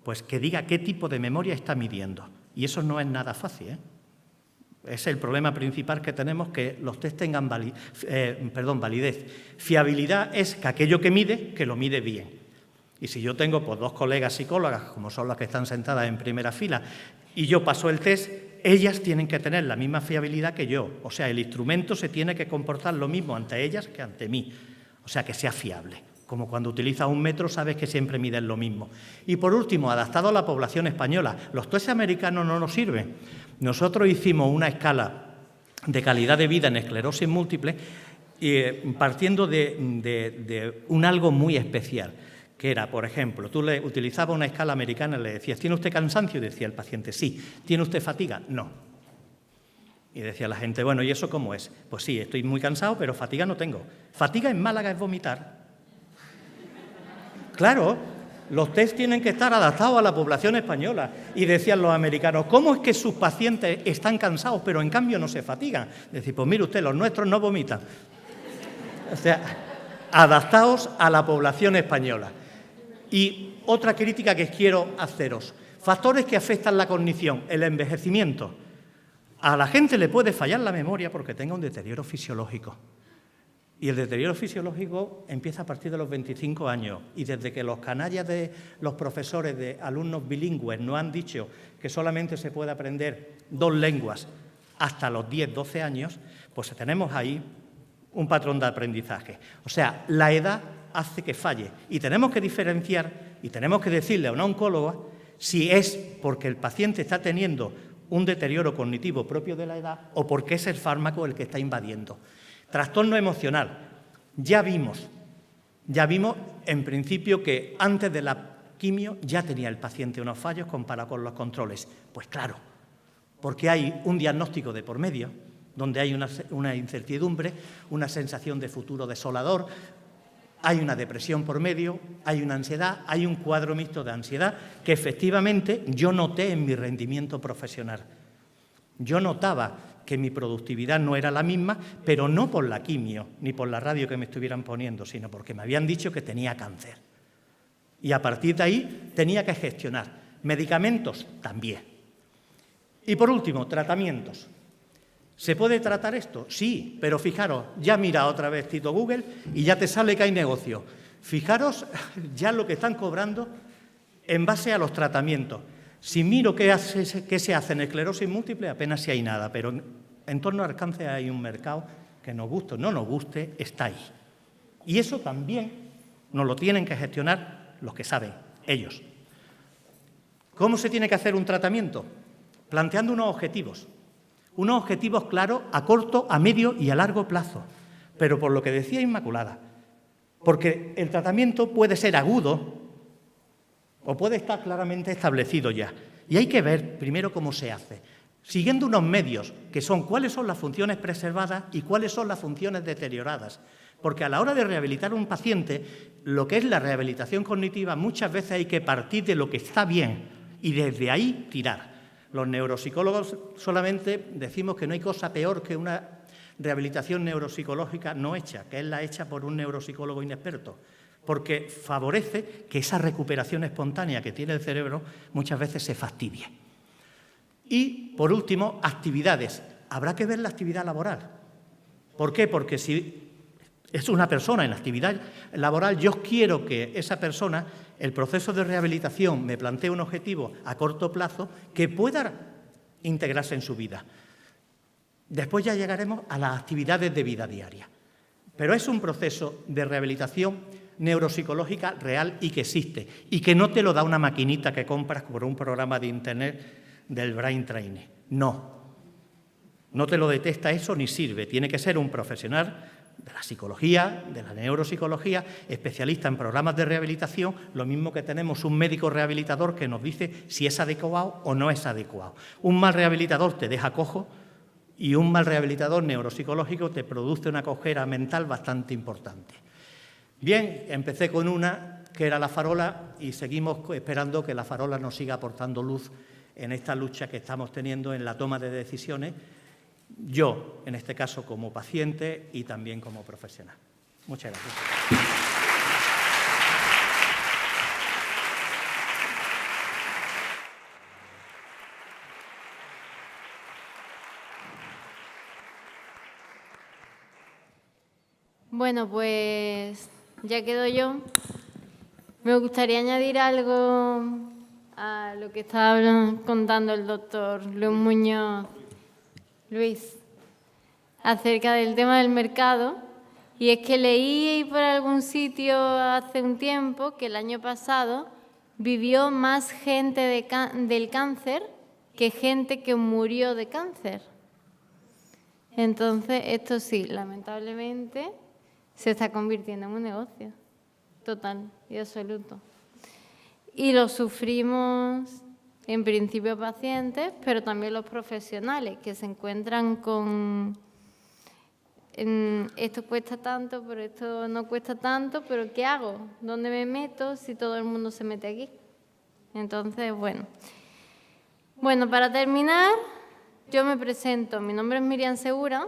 pues que diga qué tipo de memoria está midiendo. Y eso no es nada fácil, ¿eh? Es el problema principal que tenemos, que los test tengan validez. Fiabilidad es que aquello que mide, que lo mide bien. Y si yo tengo pues, dos colegas psicólogas, como son las que están sentadas en primera fila, y yo paso el test, ellas tienen que tener la misma fiabilidad que yo. O sea, el instrumento se tiene que comportar lo mismo ante ellas que ante mí. O sea, que sea fiable. Como cuando utilizas un metro, sabes que siempre miden lo mismo. Y por último, adaptado a la población española. Los test americanos no nos sirven. Nosotros hicimos una escala de calidad de vida en esclerosis múltiple partiendo de un algo muy especial, que era, por ejemplo, tú le utilizabas una escala americana y le decías, ¿tiene usted cansancio? Y decía el paciente, sí. ¿Tiene usted fatiga? No. Y decía la gente, bueno, ¿y eso cómo es? Pues sí, estoy muy cansado, pero fatiga no tengo. Fatiga en Málaga es vomitar. Claro, los test tienen que estar adaptados a la población española. Y decían los americanos, ¿cómo es que sus pacientes están cansados, pero en cambio no se fatigan? Decir, pues mire usted, los nuestros no vomitan. O sea, adaptados a la población española. Y otra crítica que quiero haceros. Factores que afectan la cognición, el envejecimiento. A la gente le puede fallar la memoria porque tenga un deterioro fisiológico. Y el deterioro fisiológico empieza a partir de los 25 años. Y desde que los canallas de los profesores de alumnos bilingües nos han dicho que solamente se puede aprender 2 lenguas hasta los 10, 12 años, pues tenemos ahí un patrón de aprendizaje. O sea, la edad hace que falle. Y tenemos que diferenciar y tenemos que decirle a una oncóloga si es porque el paciente está teniendo un deterioro cognitivo propio de la edad o porque es el fármaco el que está invadiendo. Trastorno emocional. Ya vimos Ya vimos, en principio, que antes de la quimio ya tenía el paciente unos fallos comparado con los controles. Pues claro, porque hay un diagnóstico de por medio, donde hay una incertidumbre, una sensación de futuro desolador, hay una depresión por medio, hay una ansiedad, hay un cuadro mixto de ansiedad que efectivamente yo noté en mi rendimiento profesional. Yo notaba que mi productividad no era la misma, pero no por la quimio ni por la radio que me estuvieran poniendo, sino porque me habían dicho que tenía cáncer. Y a partir de ahí tenía que gestionar. Medicamentos también. Y por último, tratamientos. ¿Se puede tratar esto? Sí, pero fijaros, ya mira otra vez Tito Google y ya te sale que hay negocio. Fijaros ya lo que están cobrando en base a los tratamientos. Si miro qué se hace en esclerosis múltiple, apenas si hay nada, pero en torno al cáncer hay un mercado que nos guste o no nos guste, está ahí. Y eso también nos lo tienen que gestionar los que saben, ellos. ¿Cómo se tiene que hacer un tratamiento? Planteando unos objetivos claros a corto, a medio y a largo plazo. Pero por lo que decía Inmaculada, porque el tratamiento puede ser agudo o puede estar claramente establecido ya. Y hay que ver primero cómo se hace, siguiendo unos medios que son cuáles son las funciones preservadas y cuáles son las funciones deterioradas. Porque a la hora de rehabilitar a un paciente, lo que es la rehabilitación cognitiva, muchas veces hay que partir de lo que está bien y desde ahí tirar. Los neuropsicólogos solamente decimos que no hay cosa peor que una rehabilitación neuropsicológica no hecha, que es la hecha por un neuropsicólogo inexperto, porque favorece que esa recuperación espontánea que tiene el cerebro muchas veces se fastidie. Y, por último, actividades. Habrá que ver la actividad laboral. ¿Por qué? Porque si es una persona en actividad laboral, yo quiero que esa persona, el proceso de rehabilitación, me plantee un objetivo a corto plazo que pueda integrarse en su vida. Después ya llegaremos a las actividades de vida diaria. Pero es un proceso de rehabilitación neuropsicológica real y que existe, y que no te lo da una maquinita que compras por un programa de internet del Brain Training. No te lo detecta eso ni sirve. Tiene que ser un profesional de la psicología, de la neuropsicología, especialista en programas de rehabilitación, lo mismo que tenemos un médico rehabilitador que nos dice si es adecuado o no es adecuado. Un mal rehabilitador te deja cojo y un mal rehabilitador neuropsicológico te produce una cojera mental bastante importante. Bien, empecé con una que era la farola y seguimos esperando que la farola nos siga aportando luz en esta lucha que estamos teniendo en la toma de decisiones, yo, en este caso, como paciente y también como profesional. Muchas gracias. Bueno, pues ya quedo yo. Me gustaría añadir algo a lo que estaba contando el doctor Luis, acerca del tema del mercado. Y es que leí por algún sitio hace un tiempo que el año pasado vivió más gente del cáncer que gente que murió de cáncer. Entonces, esto sí, lamentablemente, se está convirtiendo en un negocio total y absoluto. Y lo sufrimos, en principio, pacientes, pero también los profesionales que se encuentran con esto cuesta tanto, pero esto no cuesta tanto, pero ¿qué hago? ¿Dónde me meto si todo el mundo se mete aquí? Entonces, bueno. Bueno, para terminar, yo me presento. Mi nombre es Miriam Segura,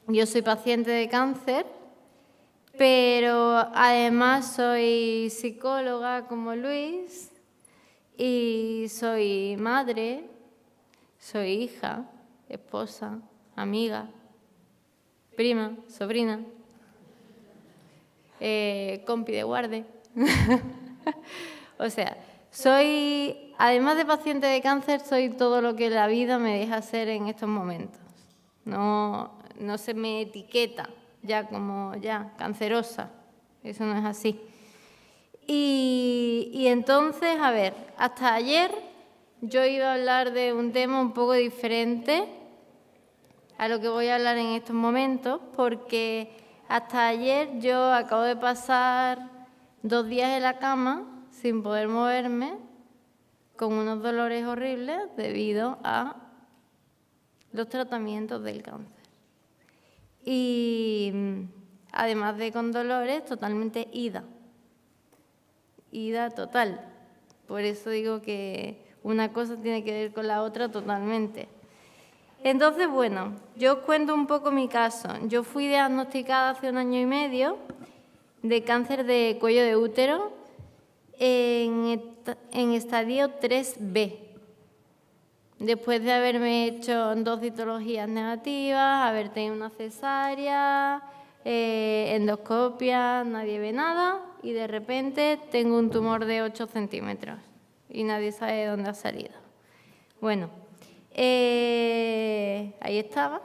yo soy paciente de cáncer, pero además soy psicóloga como Luis y soy madre, soy hija, esposa, amiga, prima, sobrina, compi de guarde. O sea, soy, además de paciente de cáncer, soy todo lo que la vida me deja ser en estos momentos. No se me etiqueta ya como cancerosa, eso no es así. Y entonces, a ver, hasta ayer yo iba a hablar de un tema un poco diferente a lo que voy a hablar en estos momentos, porque Hasta ayer yo acabo de pasar 2 días en la cama sin poder moverme, con unos dolores horribles debido a los tratamientos del cáncer. Y además de con dolores, totalmente ida total. Por eso digo que una cosa tiene que ver con la otra totalmente. Entonces, bueno, yo os cuento un poco mi caso. Yo fui diagnosticada hace 1 año y medio de cáncer de cuello de útero en estadio 3B. Después de haberme hecho 2 citologías negativas, haber tenido una cesárea, endoscopia, nadie ve nada y de repente tengo un tumor de 8 centímetros y nadie sabe de dónde ha salido. Bueno, ahí estaba.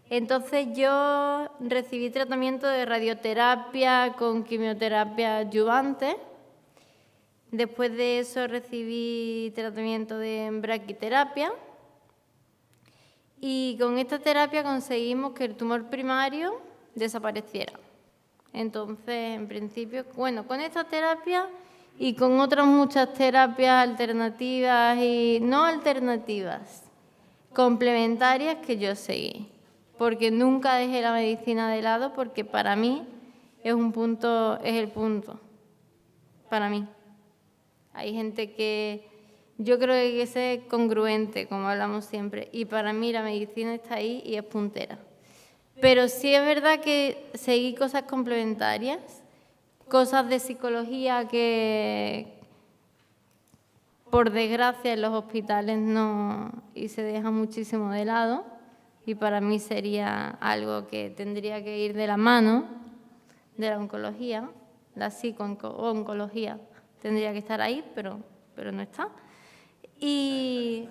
Entonces yo recibí tratamiento de radioterapia con quimioterapia adyuvante. Después de eso recibí tratamiento de braquiterapia y con esta terapia conseguimos que el tumor primario desapareciera. Entonces, en principio, bueno, con esta terapia y con otras muchas terapias alternativas y no alternativas, complementarias que yo seguí, porque nunca dejé la medicina de lado porque para mí es el punto, para mí. Hay gente que yo creo que hay que ser congruente, como hablamos siempre, y para mí la medicina está ahí y es puntera. Pero sí es verdad que seguí cosas complementarias, cosas de psicología que, por desgracia, en los hospitales no, y se deja muchísimo de lado, y para mí sería algo que tendría que ir de la mano de la oncología, la psico-oncología. Tendría que estar ahí, pero no está. Y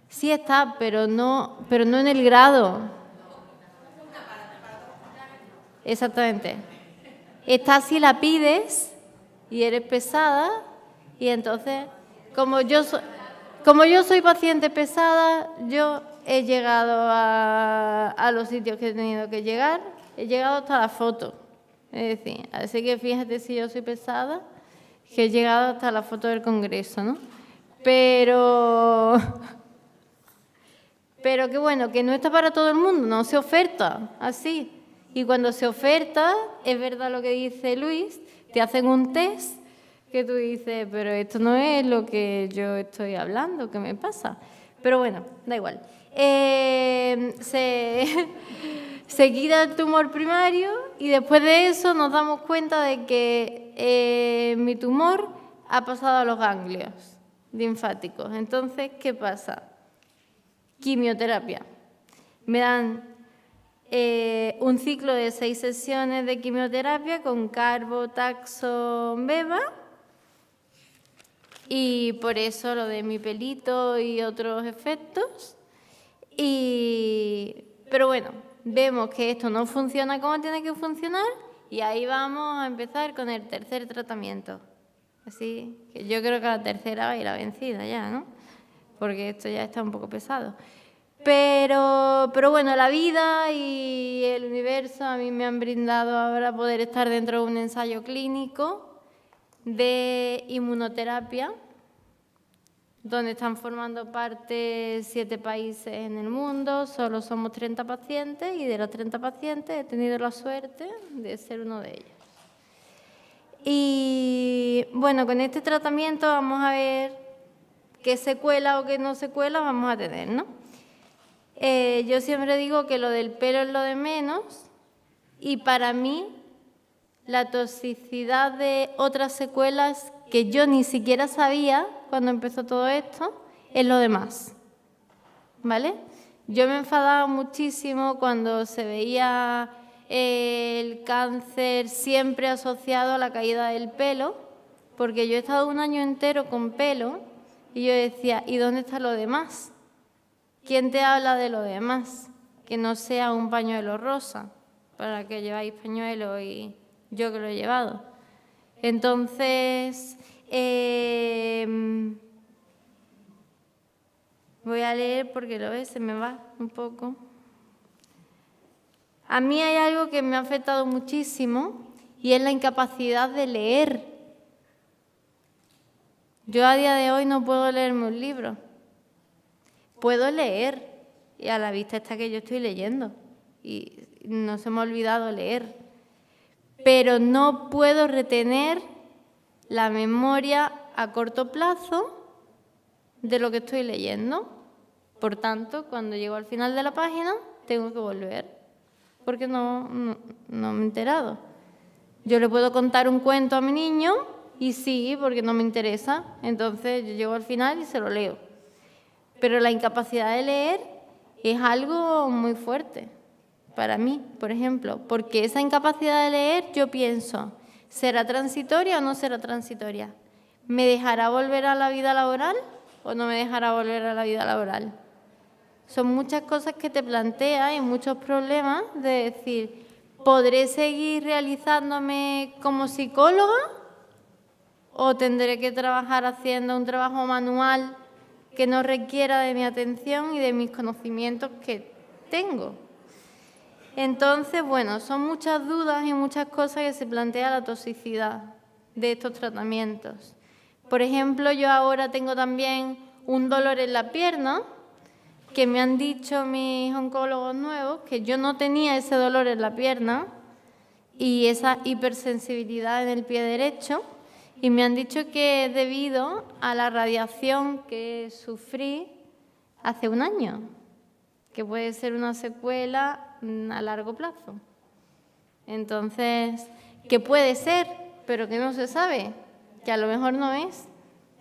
sí está, pero no en el grado. Exactamente. Está si la pides y eres pesada y entonces, como yo soy paciente pesada, yo he llegado a los sitios que he tenido que llegar, he llegado hasta la foto. Es decir, así que fíjate si yo soy pesada, que he llegado hasta la foto del Congreso, ¿no? Pero que bueno, que no está para todo el mundo, no se oferta así. Y cuando se oferta, es verdad lo que dice Luis, te hacen un test que tú dices, pero esto no es lo que yo estoy hablando, ¿qué me pasa? Pero bueno, da igual. Se quita el tumor primario y después de eso nos damos cuenta de que mi tumor ha pasado a los ganglios linfáticos. Entonces, ¿qué pasa? Quimioterapia. Me dan un ciclo de 6 sesiones de quimioterapia con carbo, taxo, beva y por eso lo de mi pelito y otros efectos. Pero bueno, vemos que esto no funciona como tiene que funcionar y ahí vamos a empezar con el tercer tratamiento. Así que yo creo que la tercera va a ir a vencida ya, ¿no? Porque esto ya está un poco pesado. Pero bueno, la vida y el universo a mí me han brindado ahora poder estar dentro de un ensayo clínico de inmunoterapia, donde están formando parte 7 países en el mundo, solo somos 30 pacientes y de los 30 pacientes he tenido la suerte de ser uno de ellos. Y bueno, con este tratamiento vamos a ver qué secuela o qué no secuela vamos a tener, ¿no? Yo siempre digo que lo del pelo es lo de menos y para mí la toxicidad de otras secuelas que yo ni siquiera sabía cuando empezó todo esto es lo de más, ¿vale? Yo me enfadaba muchísimo cuando se veía el cáncer siempre asociado a la caída del pelo, porque yo he estado 1 año entero con pelo y yo decía, ¿y dónde está lo demás? ¿Quién te habla de lo demás? Que no sea un pañuelo rosa, para que lleváis pañuelo y yo que lo he llevado. Entonces, voy a leer porque lo ves, se me va un poco. A mí hay algo que me ha afectado muchísimo y es la incapacidad de leer. Yo a día de hoy no puedo leerme un libro. Puedo leer y a la vista está que yo estoy leyendo y no se me ha olvidado leer. Pero no puedo retener la memoria a corto plazo de lo que estoy leyendo. Por tanto, cuando llego al final de la página, tengo que volver, porque no me he enterado. Yo le puedo contar un cuento a mi niño y sí, porque no me interesa. Entonces, yo llego al final y se lo leo. Pero la incapacidad de leer es algo muy fuerte para mí, por ejemplo, porque esa incapacidad de leer, yo pienso, ¿será transitoria o no será transitoria? ¿Me dejará volver a la vida laboral o no me dejará volver a la vida laboral? Son muchas cosas que te planteas y muchos problemas de decir, ¿podré seguir realizándome como psicóloga o tendré que trabajar haciendo un trabajo manual que no requiera de mi atención y de mis conocimientos que tengo? Entonces, bueno, son muchas dudas y muchas cosas que se plantea la toxicidad de estos tratamientos. Por ejemplo, yo ahora tengo también un dolor en la pierna, que me han dicho mis oncólogos nuevos que yo no tenía ese dolor en la pierna y esa hipersensibilidad en el pie derecho, y me han dicho que es debido a la radiación que sufrí hace un año, que puede ser una secuela a largo plazo. Entonces, que puede ser, pero que no se sabe, que a lo mejor no es,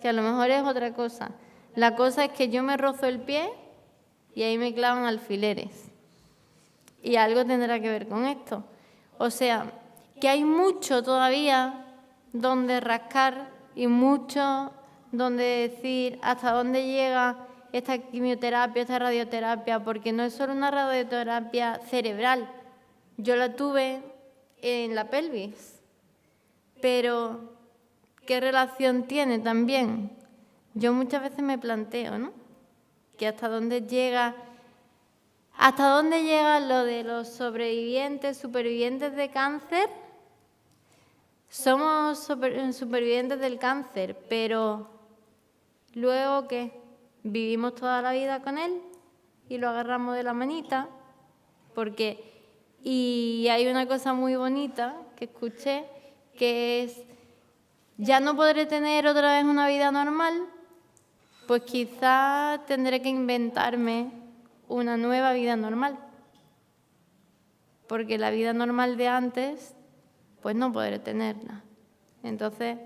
que a lo mejor es otra cosa. La cosa es que yo me rozo el pie y ahí me clavan alfileres. Y algo tendrá que ver con esto. O sea, que hay mucho todavía donde rascar y mucho donde decir hasta dónde llega esta quimioterapia, esta radioterapia, porque no es solo una radioterapia cerebral. Yo la tuve en la pelvis, pero ¿qué relación tiene también? Yo muchas veces me planteo, ¿no?, que hasta dónde llega lo de los supervivientes de cáncer. Somos supervivientes del cáncer, pero luego ¿qué? Vivimos toda la vida con él y lo agarramos de la manita, y hay una cosa muy bonita que escuché, que es, ya no podré tener otra vez una vida normal, pues quizá tendré que inventarme una nueva vida normal, porque la vida normal de antes, pues no podré tenerla. Entonces,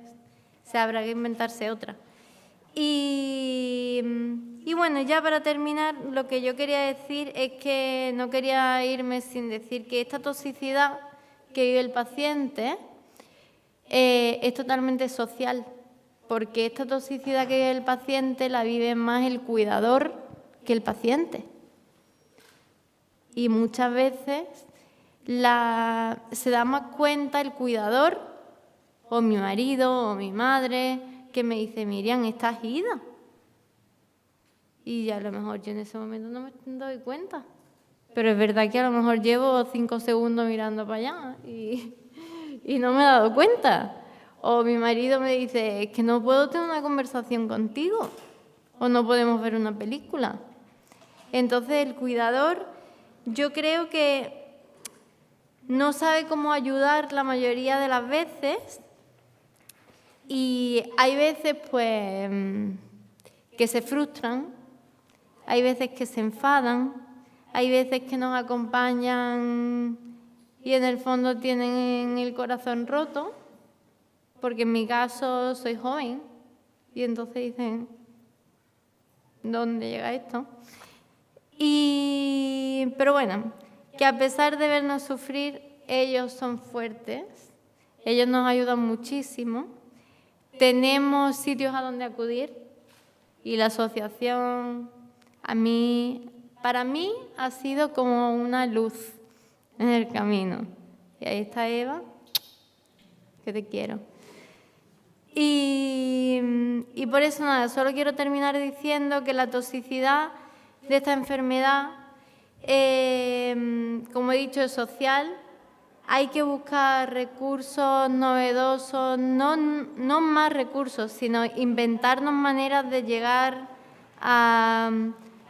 se habrá que inventarse otra. Y bueno, ya para terminar, lo que yo quería decir es que no quería irme sin decir que esta toxicidad que vive el paciente es totalmente social, porque esta toxicidad que vive el paciente la vive más el cuidador que el paciente. Y muchas veces se da más cuenta el cuidador, o mi marido, o mi madre, que me dice, Miriam, ¿estás ida? Y a lo mejor yo en ese momento no me doy cuenta. Pero es verdad que a lo mejor llevo 5 segundos mirando para allá y no me he dado cuenta. O mi marido me dice, es que no puedo tener una conversación contigo, o no podemos ver una película. Entonces el cuidador, yo creo que no sabe cómo ayudar la mayoría de las veces, y hay veces pues que se frustran, hay veces que se enfadan, hay veces que nos acompañan y en el fondo tienen el corazón roto, porque en mi caso soy joven y entonces dicen, ¿dónde llega esto? Pero bueno, que a pesar de vernos sufrir, ellos son fuertes, ellos nos ayudan muchísimo, tenemos sitios a donde acudir y la asociación para mí ha sido como una luz en el camino. Y ahí está Eva, que te quiero. Y por eso nada, solo quiero terminar diciendo que la toxicidad de esta enfermedad como he dicho, social. Hay que buscar recursos novedosos, no más recursos, sino inventarnos maneras de llegar a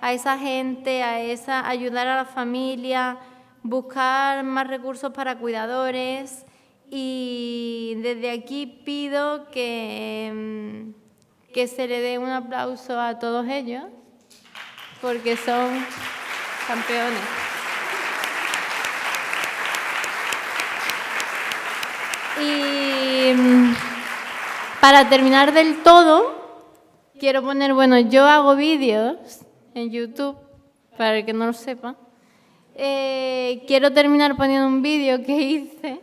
esa gente, ayudar a la familia, buscar más recursos para cuidadores. Y desde aquí pido que se le dé un aplauso a todos ellos, porque son campeones. Y para terminar del todo, quiero poner, bueno, yo hago vídeos en YouTube, para el que no lo sepa. Quiero terminar poniendo un vídeo que hice,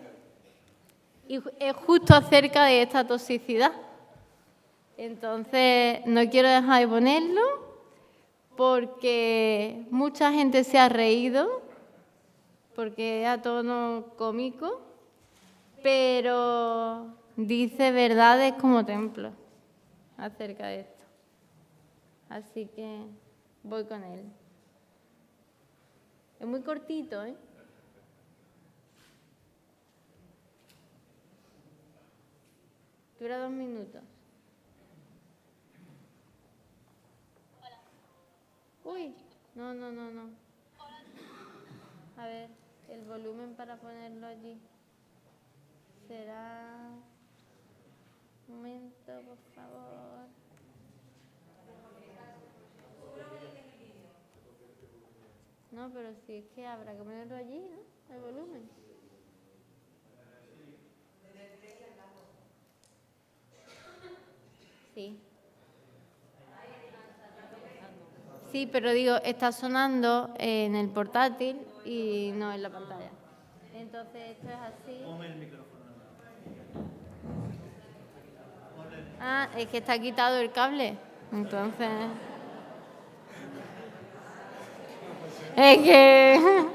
y es justo acerca de esta toxicidad. Entonces, no quiero dejar de ponerlo, porque mucha gente se ha reído, porque es a tono cómico, pero dice verdades como templos acerca de esto. Así que voy con él. Es muy cortito, ¿eh? Dura 2 minutos. Uy, no. A ver, el volumen para ponerlo allí. Será... Un momento, por favor. No, pero sí, es que habrá que ponerlo allí, ¿no? El volumen. Sí. Sí, pero digo, está sonando en el portátil y no en la pantalla. Entonces, esto es así. Ponme el micrófono. Ah, es que está quitado el cable. Entonces... Es que...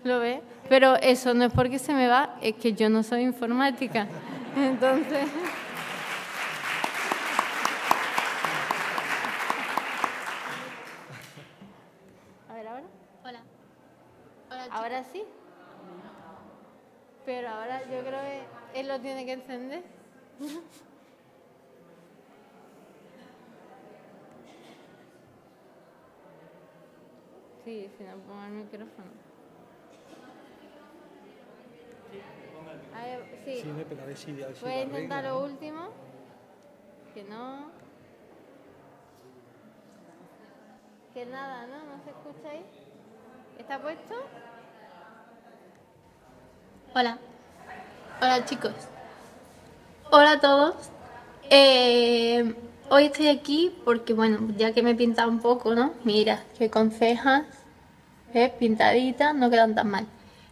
¿Lo ves? Pero eso no es porque se me va, es que yo no soy informática. Entonces... A ver, ¿ahora? Hola. Hola, ¿Ahora sí? Pero ahora yo creo que él lo tiene que encender. Sí, si no pongo el micrófono. A ver, sí. Sí, pero a ver si Voy a intentar lo último. Que no. Que nada, ¿no? ¿No se escucha ahí? ¿Está puesto? Hola. Hola, chicos. Hola a todos. Hoy estoy aquí porque, bueno, ya que me he pintado un poco, ¿no? Mira, que con cejas, pintaditas, no quedan tan mal.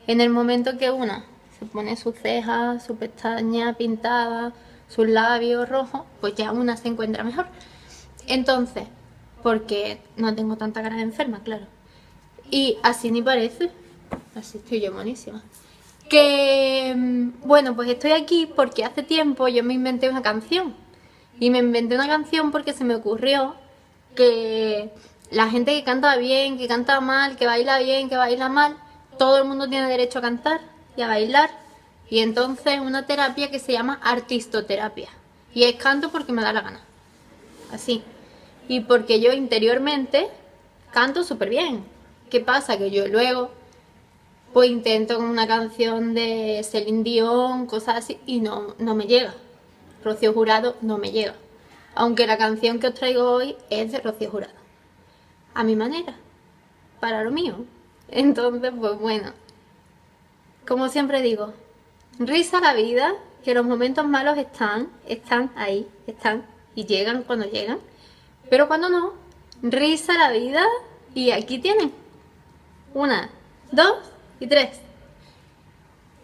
En el momento que una se pone sus cejas, su pestaña pintada, sus labios rojos, pues ya una se encuentra mejor. Entonces, porque no tengo tanta cara de enferma, claro. Y así ni parece. Así estoy yo buenísima. Que, bueno, pues estoy aquí porque hace tiempo yo me inventé una canción. Y me inventé una canción porque se me ocurrió que la gente que canta bien, que canta mal, que baila bien, que baila mal, todo el mundo tiene derecho a cantar y a bailar. Y entonces una terapia que se llama artistoterapia. Y es canto porque me da la gana. Así. Y porque yo interiormente canto súper bien. ¿Qué pasa? Que yo luego pues intento con una canción de Celine Dion, cosas así, y no me llega. Rocío Jurado no me llega. Aunque la canción que os traigo hoy es de Rocío Jurado. A mi manera. Para lo mío. Entonces, pues bueno. Como siempre digo, risa a la vida, que los momentos malos están ahí, están, y llegan cuando llegan. Pero cuando no, risa a la vida, y aquí tienen. 1, 2 y 3.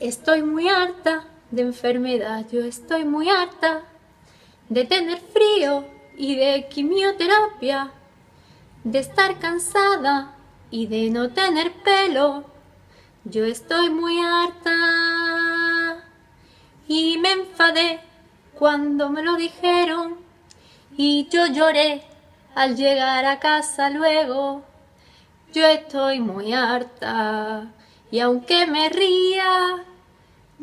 Estoy muy harta de enfermedad, yo estoy muy harta de tener frío y de quimioterapia, de estar cansada y de no tener pelo. Yo estoy muy harta y me enfadé cuando me lo dijeron y yo lloré al llegar a casa luego. Yo estoy muy harta y aunque me ría,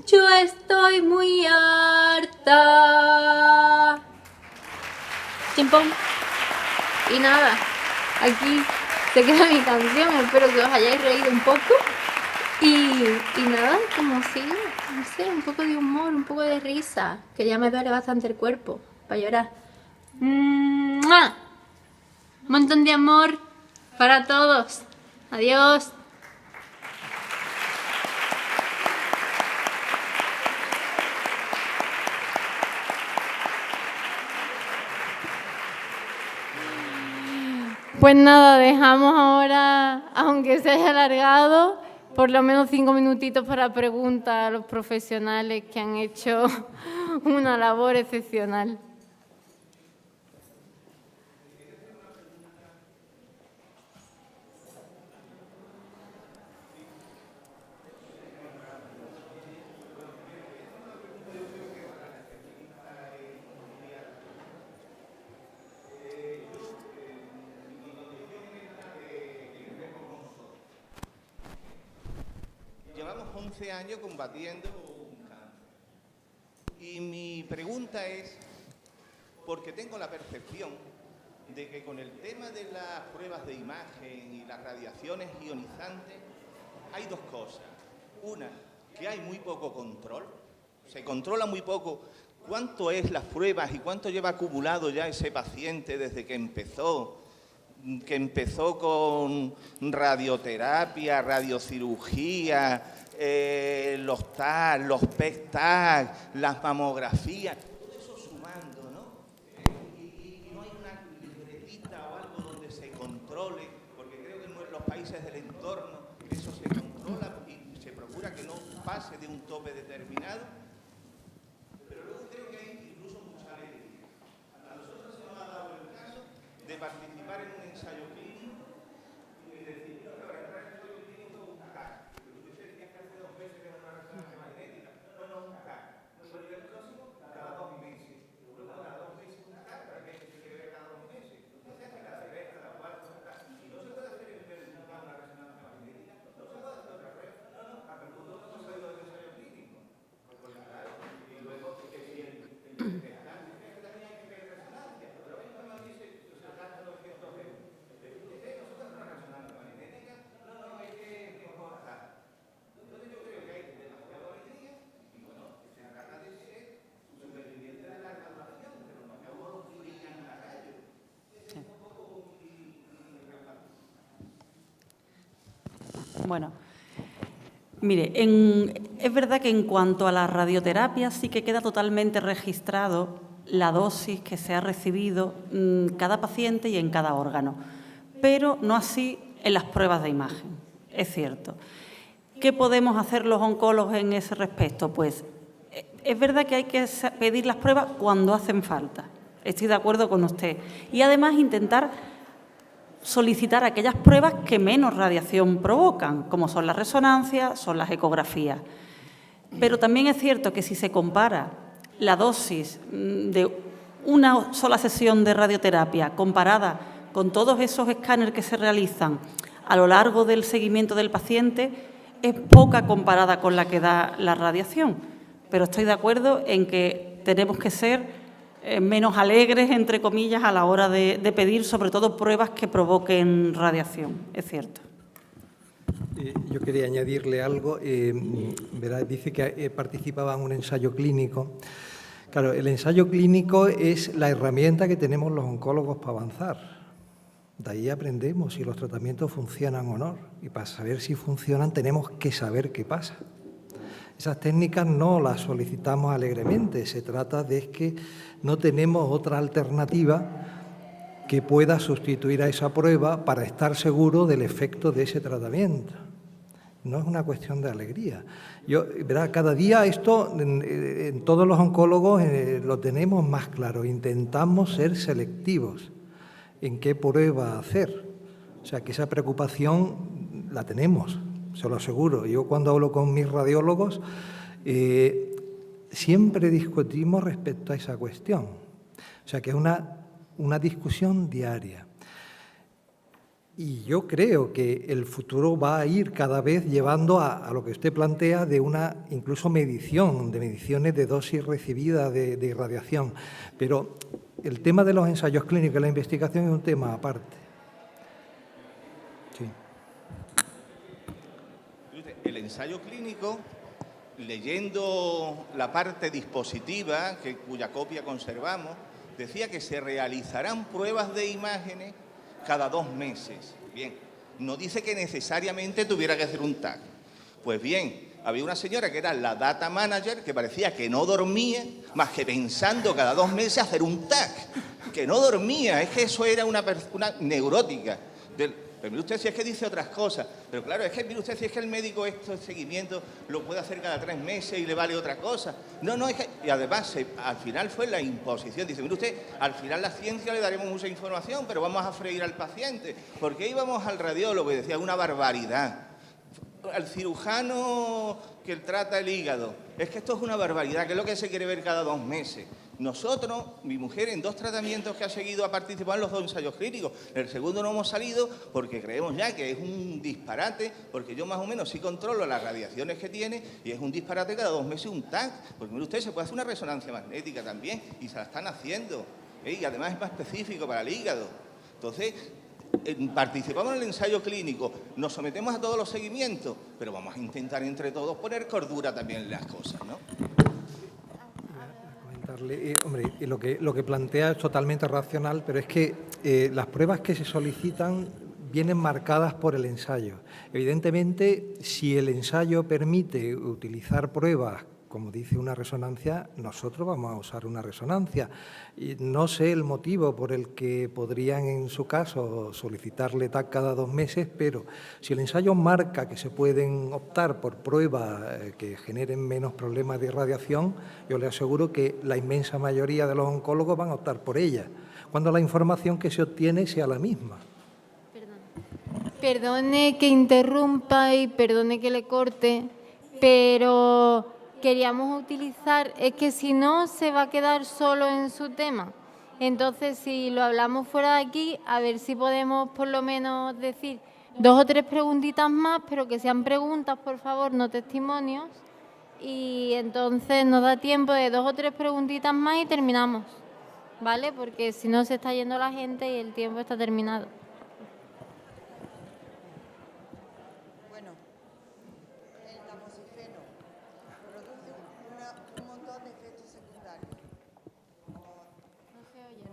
yo estoy muy harta. Chimpón. Y nada, aquí se queda mi canción. Espero que os hayáis reído un poco. Y nada, como si, no sé, un poco de humor, un poco de risa, que ya me duele bastante el cuerpo para llorar. ¡Mua! Un montón de amor para todos. Adiós. Pues nada, dejamos ahora, aunque se haya alargado, por lo menos 5 minutitos para preguntas a los profesionales que han hecho una labor excepcional. Llevamos 11 años combatiendo un cáncer. Y mi pregunta es, porque tengo la percepción de que con el tema de las pruebas de imagen y las radiaciones ionizantes hay dos cosas. Una, que hay muy poco control, se controla muy poco cuánto es las pruebas y cuánto lleva acumulado ya ese paciente desde que empezó con radioterapia, radiocirugía, los TAC, los PET-TAC, las mamografías, todo eso sumando, ¿no? Y no hay una libretita o algo donde se controle, porque creo que en los países del entorno eso se controla y se procura que no pase de un tope determinado. Pero luego creo que hay incluso mucha alegría. A nosotros se nos ha dado el caso de participar en un ensayo clínico y decir, no, para entrar en ensayo clínico un CAC. Usted decía que hace 2 meses que era una resonancia magnética. No, un CAC. No, y el próximo cada 2 meses. Luego cada 2 meses un CAC, para que se quede cada 2 meses. Entonces hay cada 3, cada 4, un CAC. Y no se puede hacer en vez de una resonancia magnética. No se puede hacer otra vez. No, a que nosotros hemos salido del ensayo clínico. Pues claro, y luego que si el Bueno, mire, es verdad que en cuanto a la radioterapia sí que queda totalmente registrado la dosis que se ha recibido cada paciente y en cada órgano, pero no así en las pruebas de imagen, es cierto. ¿Qué podemos hacer los oncólogos en ese respecto? Pues es verdad que hay que pedir las pruebas cuando hacen falta, estoy de acuerdo con usted, y además intentar solicitar aquellas pruebas que menos radiación provocan, como son las resonancias, son las ecografías. Pero también es cierto que si se compara la dosis de una sola sesión de radioterapia comparada con todos esos escáneres que se realizan a lo largo del seguimiento del paciente, es poca comparada con la que da la radiación. Pero estoy de acuerdo en que tenemos que ser menos alegres, entre comillas, a la hora de pedir, sobre todo, pruebas que provoquen radiación, es cierto. Yo quería añadirle algo. Dice que participaba en un ensayo clínico. Claro, el ensayo clínico es la herramienta que tenemos los oncólogos para avanzar. De ahí aprendemos si los tratamientos funcionan o no. Y para saber si funcionan tenemos que saber qué pasa. Esas técnicas no las solicitamos alegremente, se trata de que no tenemos otra alternativa que pueda sustituir a esa prueba para estar seguro del efecto de ese tratamiento. No es una cuestión de alegría. Cada día esto, en todos los oncólogos lo tenemos más claro, intentamos ser selectivos en qué prueba hacer. O sea, que esa preocupación la tenemos. Se lo aseguro. Yo cuando hablo con mis radiólogos siempre discutimos respecto a esa cuestión. O sea que es una discusión diaria. Y yo creo que el futuro va a ir cada vez llevando a lo que usted plantea de una incluso mediciones de dosis recibida de irradiación. Pero el tema de los ensayos clínicos y la investigación es un tema aparte. Sí. El ensayo clínico, leyendo la parte dispositiva, cuya copia conservamos, decía que se realizarán pruebas de imágenes cada 2 meses. Bien, no dice que necesariamente tuviera que hacer un TAC. Pues bien, había una señora que era la data manager que parecía que no dormía, más que pensando cada 2 meses hacer un TAC. Que no dormía, es que eso era una neurótica. Pero mire usted si es que dice otras cosas. Pero claro, es que mire usted si es que el médico estos seguimientos lo puede hacer cada 3 meses y le vale otra cosa. No, es que... Y además, al final fue la imposición. Dice, mire usted, al final la ciencia le daremos mucha información, pero vamos a freír al paciente. Porque íbamos al radiólogo y decía una barbaridad. Al cirujano que trata el hígado. Es que esto es una barbaridad, que es lo que se quiere ver cada 2 meses. Nosotros, mi mujer, en 2 tratamientos que ha seguido, ha participado en los 2 ensayos clínicos. En el segundo no hemos salido porque creemos ya que es un disparate, porque yo más o menos sí controlo las radiaciones que tiene y es un disparate cada 2 meses un TAC. Porque mire usted, se puede hacer una resonancia magnética también y se la están haciendo. Y además es más específico para el hígado. Entonces, participamos en el ensayo clínico, nos sometemos a todos los seguimientos, pero vamos a intentar entre todos poner cordura también en las cosas, ¿no? Hombre, lo que plantea es totalmente racional, pero es que las pruebas que se solicitan vienen marcadas por el ensayo. Evidentemente, si el ensayo permite utilizar pruebas, como dice una resonancia, nosotros vamos a usar una resonancia. Y no sé el motivo por el que podrían, en su caso, solicitarle TAC cada 2 meses, pero si el ensayo marca que se pueden optar por pruebas que generen menos problemas de irradiación, yo le aseguro que la inmensa mayoría de los oncólogos van a optar por ellas, cuando la información que se obtiene sea la misma. Perdone que interrumpa y perdone que le corte, pero queríamos utilizar, es que si no se va a quedar solo en su tema. Entonces, si lo hablamos fuera de aquí, a ver si podemos por lo menos decir 2 o 3 preguntitas más, pero que sean preguntas, por favor, no testimonios. Y entonces nos da tiempo de 2 o 3 preguntitas más y terminamos, ¿vale? Porque si no se está yendo la gente y el tiempo está terminado.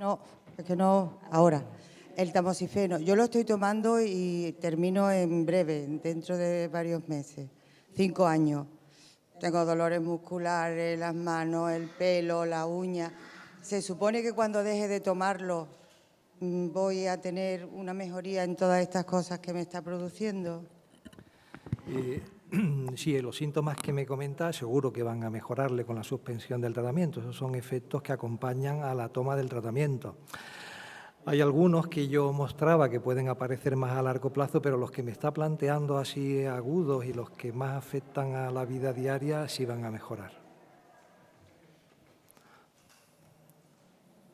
No, es que no, ahora. El tamoxifeno, yo lo estoy tomando y termino en breve, dentro de varios meses, 5 años. Tengo dolores musculares, las manos, el pelo, la uña. Se supone que cuando deje de tomarlo voy a tener una mejoría en todas estas cosas que me está produciendo. Sí, los síntomas que me comenta seguro que van a mejorarle con la suspensión del tratamiento. Esos son efectos que acompañan a la toma del tratamiento. Hay algunos que yo mostraba que pueden aparecer más a largo plazo, pero los que me está planteando así agudos y los que más afectan a la vida diaria sí van a mejorar.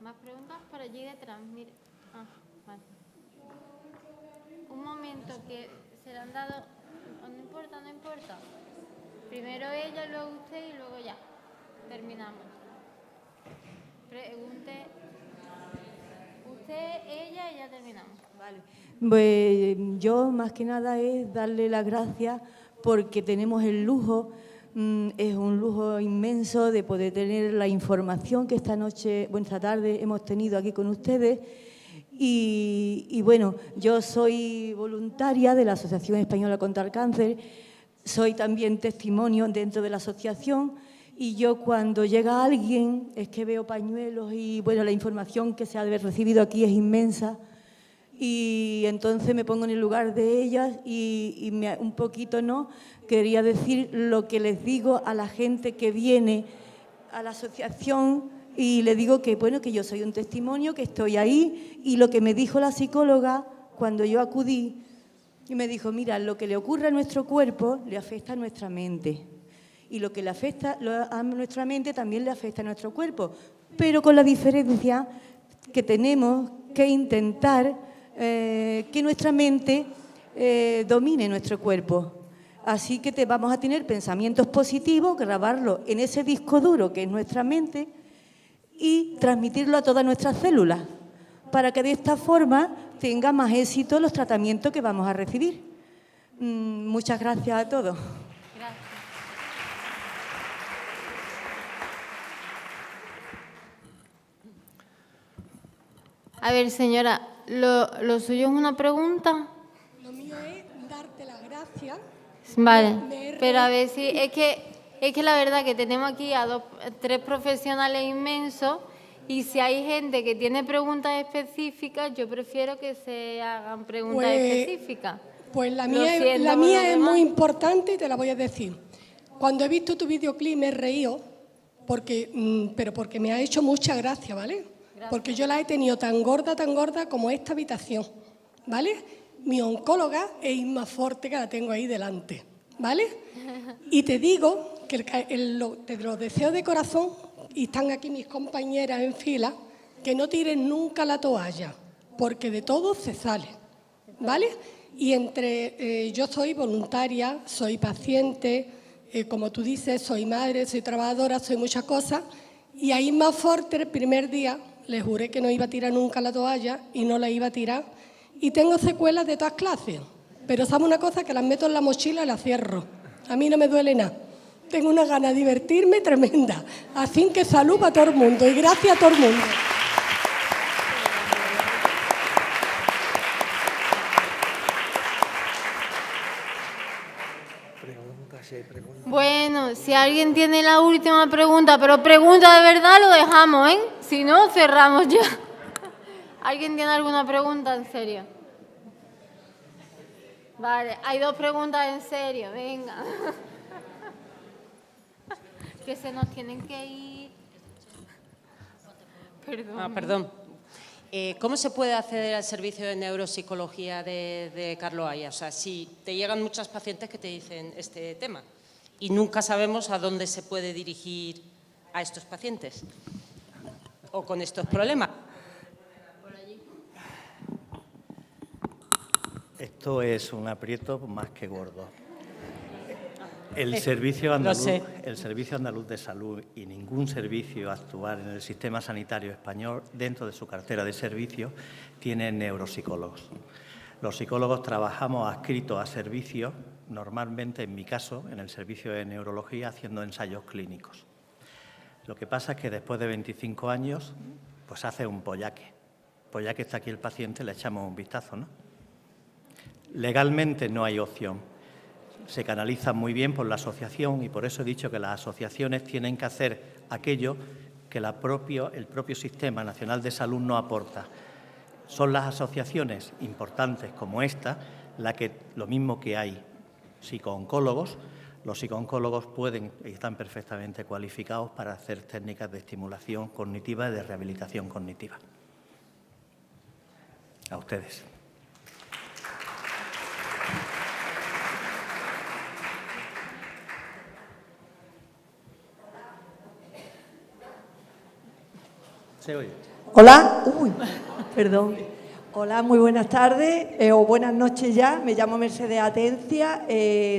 ¿Más preguntas por allí detrás? Mire. Vale. Un momento, que se le han dado... No importa. Primero ella, luego usted y luego ya. Terminamos. Pregunte usted, ella y ya terminamos. Vale. Pues yo más que nada es darle las gracias porque tenemos el lujo, es un lujo inmenso de poder tener la información que esta tarde hemos tenido aquí con ustedes. Y bueno, yo soy voluntaria de la Asociación Española contra el Cáncer, soy también testimonio dentro de la asociación y yo cuando llega alguien es que veo pañuelos y bueno, la información que se ha de haber recibido aquí es inmensa y entonces me pongo en el lugar de ellas y un poquito quería decir lo que les digo a la gente que viene a la asociación. Y le digo que, bueno, que yo soy un testimonio, que estoy ahí. Y lo que me dijo la psicóloga cuando yo acudí, y me dijo, mira, lo que le ocurre a nuestro cuerpo le afecta a nuestra mente. Y lo que le afecta a nuestra mente también le afecta a nuestro cuerpo. Pero con la diferencia que tenemos que intentar que nuestra mente domine nuestro cuerpo. Así que vamos a tener pensamientos positivos, grabarlos en ese disco duro que es nuestra mente y transmitirlo a todas nuestras células, para que de esta forma tenga más éxito los tratamientos que vamos a recibir. Muchas gracias a todos. Gracias. A ver, señora, ¿lo suyo es una pregunta? Lo mío es darte las gracias. Vale, pero a ver si es que la verdad que tenemos aquí a tres profesionales inmensos y si hay gente que tiene preguntas específicas, yo prefiero que se hagan preguntas específicas. Pues la mía es muy importante y te la voy a decir. Cuando he visto tu videoclip me he reído, pero porque me ha hecho mucha gracia, ¿vale? Gracias. Porque yo la he tenido tan gorda como esta habitación, ¿vale? Mi oncóloga es Inma Forte, que la tengo ahí delante, ¿vale? Y te digo que te lo deseo de corazón, y están aquí mis compañeras en fila, que no tiren nunca la toalla, porque de todo se sale, ¿vale? Y yo soy voluntaria, soy paciente, como tú dices, soy madre, soy trabajadora, soy muchas cosas, y a Inma Forte el primer día le juré que no iba a tirar nunca la toalla y no la iba a tirar. Y tengo secuelas de todas clases, pero ¿sabes una cosa? Que las meto en la mochila y las cierro. A mí no me duele nada. Tengo una gana de divertirme tremenda. Así que salud para todo el mundo y gracias a todo el mundo. Bueno, si alguien tiene la última pregunta, pero pregunta de verdad, lo dejamos, ¿eh? Si no, cerramos ya. ¿Alguien tiene alguna pregunta en serio? Vale, hay dos preguntas en serio, venga. Que se nos tienen que ir. Perdón. Perdón. ¿Cómo se puede acceder al servicio de neuropsicología de Carlos Haya? O sea, si te llegan muchas pacientes que te dicen este tema y nunca sabemos a dónde se puede dirigir a estos pacientes o con estos problemas. Esto es un aprieto más que gordo. El Servicio Andaluz de Salud y ningún servicio actual en el sistema sanitario español, dentro de su cartera de servicios, tiene neuropsicólogos. Los psicólogos trabajamos adscritos a servicios, normalmente, en mi caso, en el servicio de neurología, haciendo ensayos clínicos. Lo que pasa es que después de 25 años, pues hace un pollaque. Pues ya que está aquí el paciente, le echamos un vistazo, ¿no? Legalmente no hay opción. Se canaliza muy bien por la asociación y por eso he dicho que las asociaciones tienen que hacer aquello que el propio Sistema Nacional de Salud no aporta. Son las asociaciones importantes como esta, lo mismo que hay psicooncólogos, los psicooncólogos pueden y están perfectamente cualificados para hacer técnicas de estimulación cognitiva y de rehabilitación cognitiva. A ustedes. Se oye. Hola, perdón. Hola, muy buenas tardes o buenas noches ya. Me llamo Mercedes Atencia,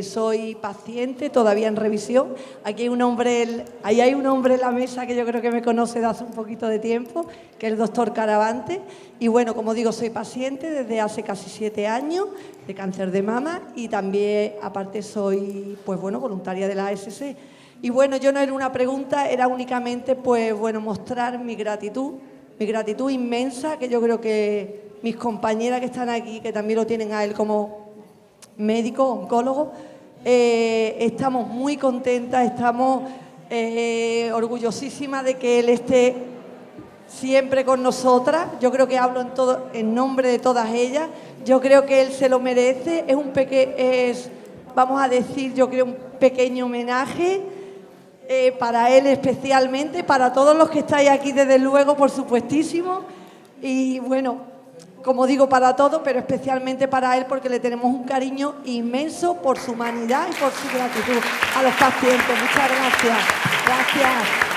soy paciente, todavía en revisión. Aquí hay un hombre, ahí hay un hombre en la mesa que yo creo que me conoce de hace un poquito de tiempo, que es el doctor Caravante. Y bueno, como digo, soy paciente desde hace casi 7 años de cáncer de mama y también, aparte, soy voluntaria de la ASC. Y bueno, yo no era una pregunta, era únicamente mostrar mi gratitud inmensa, que yo creo que mis compañeras que están aquí, que también lo tienen a él como médico, oncólogo, estamos muy contentas, estamos orgullosísimas de que él esté siempre con nosotras. Yo creo que hablo en nombre de todas ellas. Yo creo que él se lo merece. Vamos a decir, yo creo, un pequeño homenaje para él especialmente, para todos los que estáis aquí, desde luego, por supuestísimo. Y bueno, como digo, para todos, pero especialmente para él, porque le tenemos un cariño inmenso por su humanidad y por su gratitud a los pacientes. Muchas gracias. Gracias.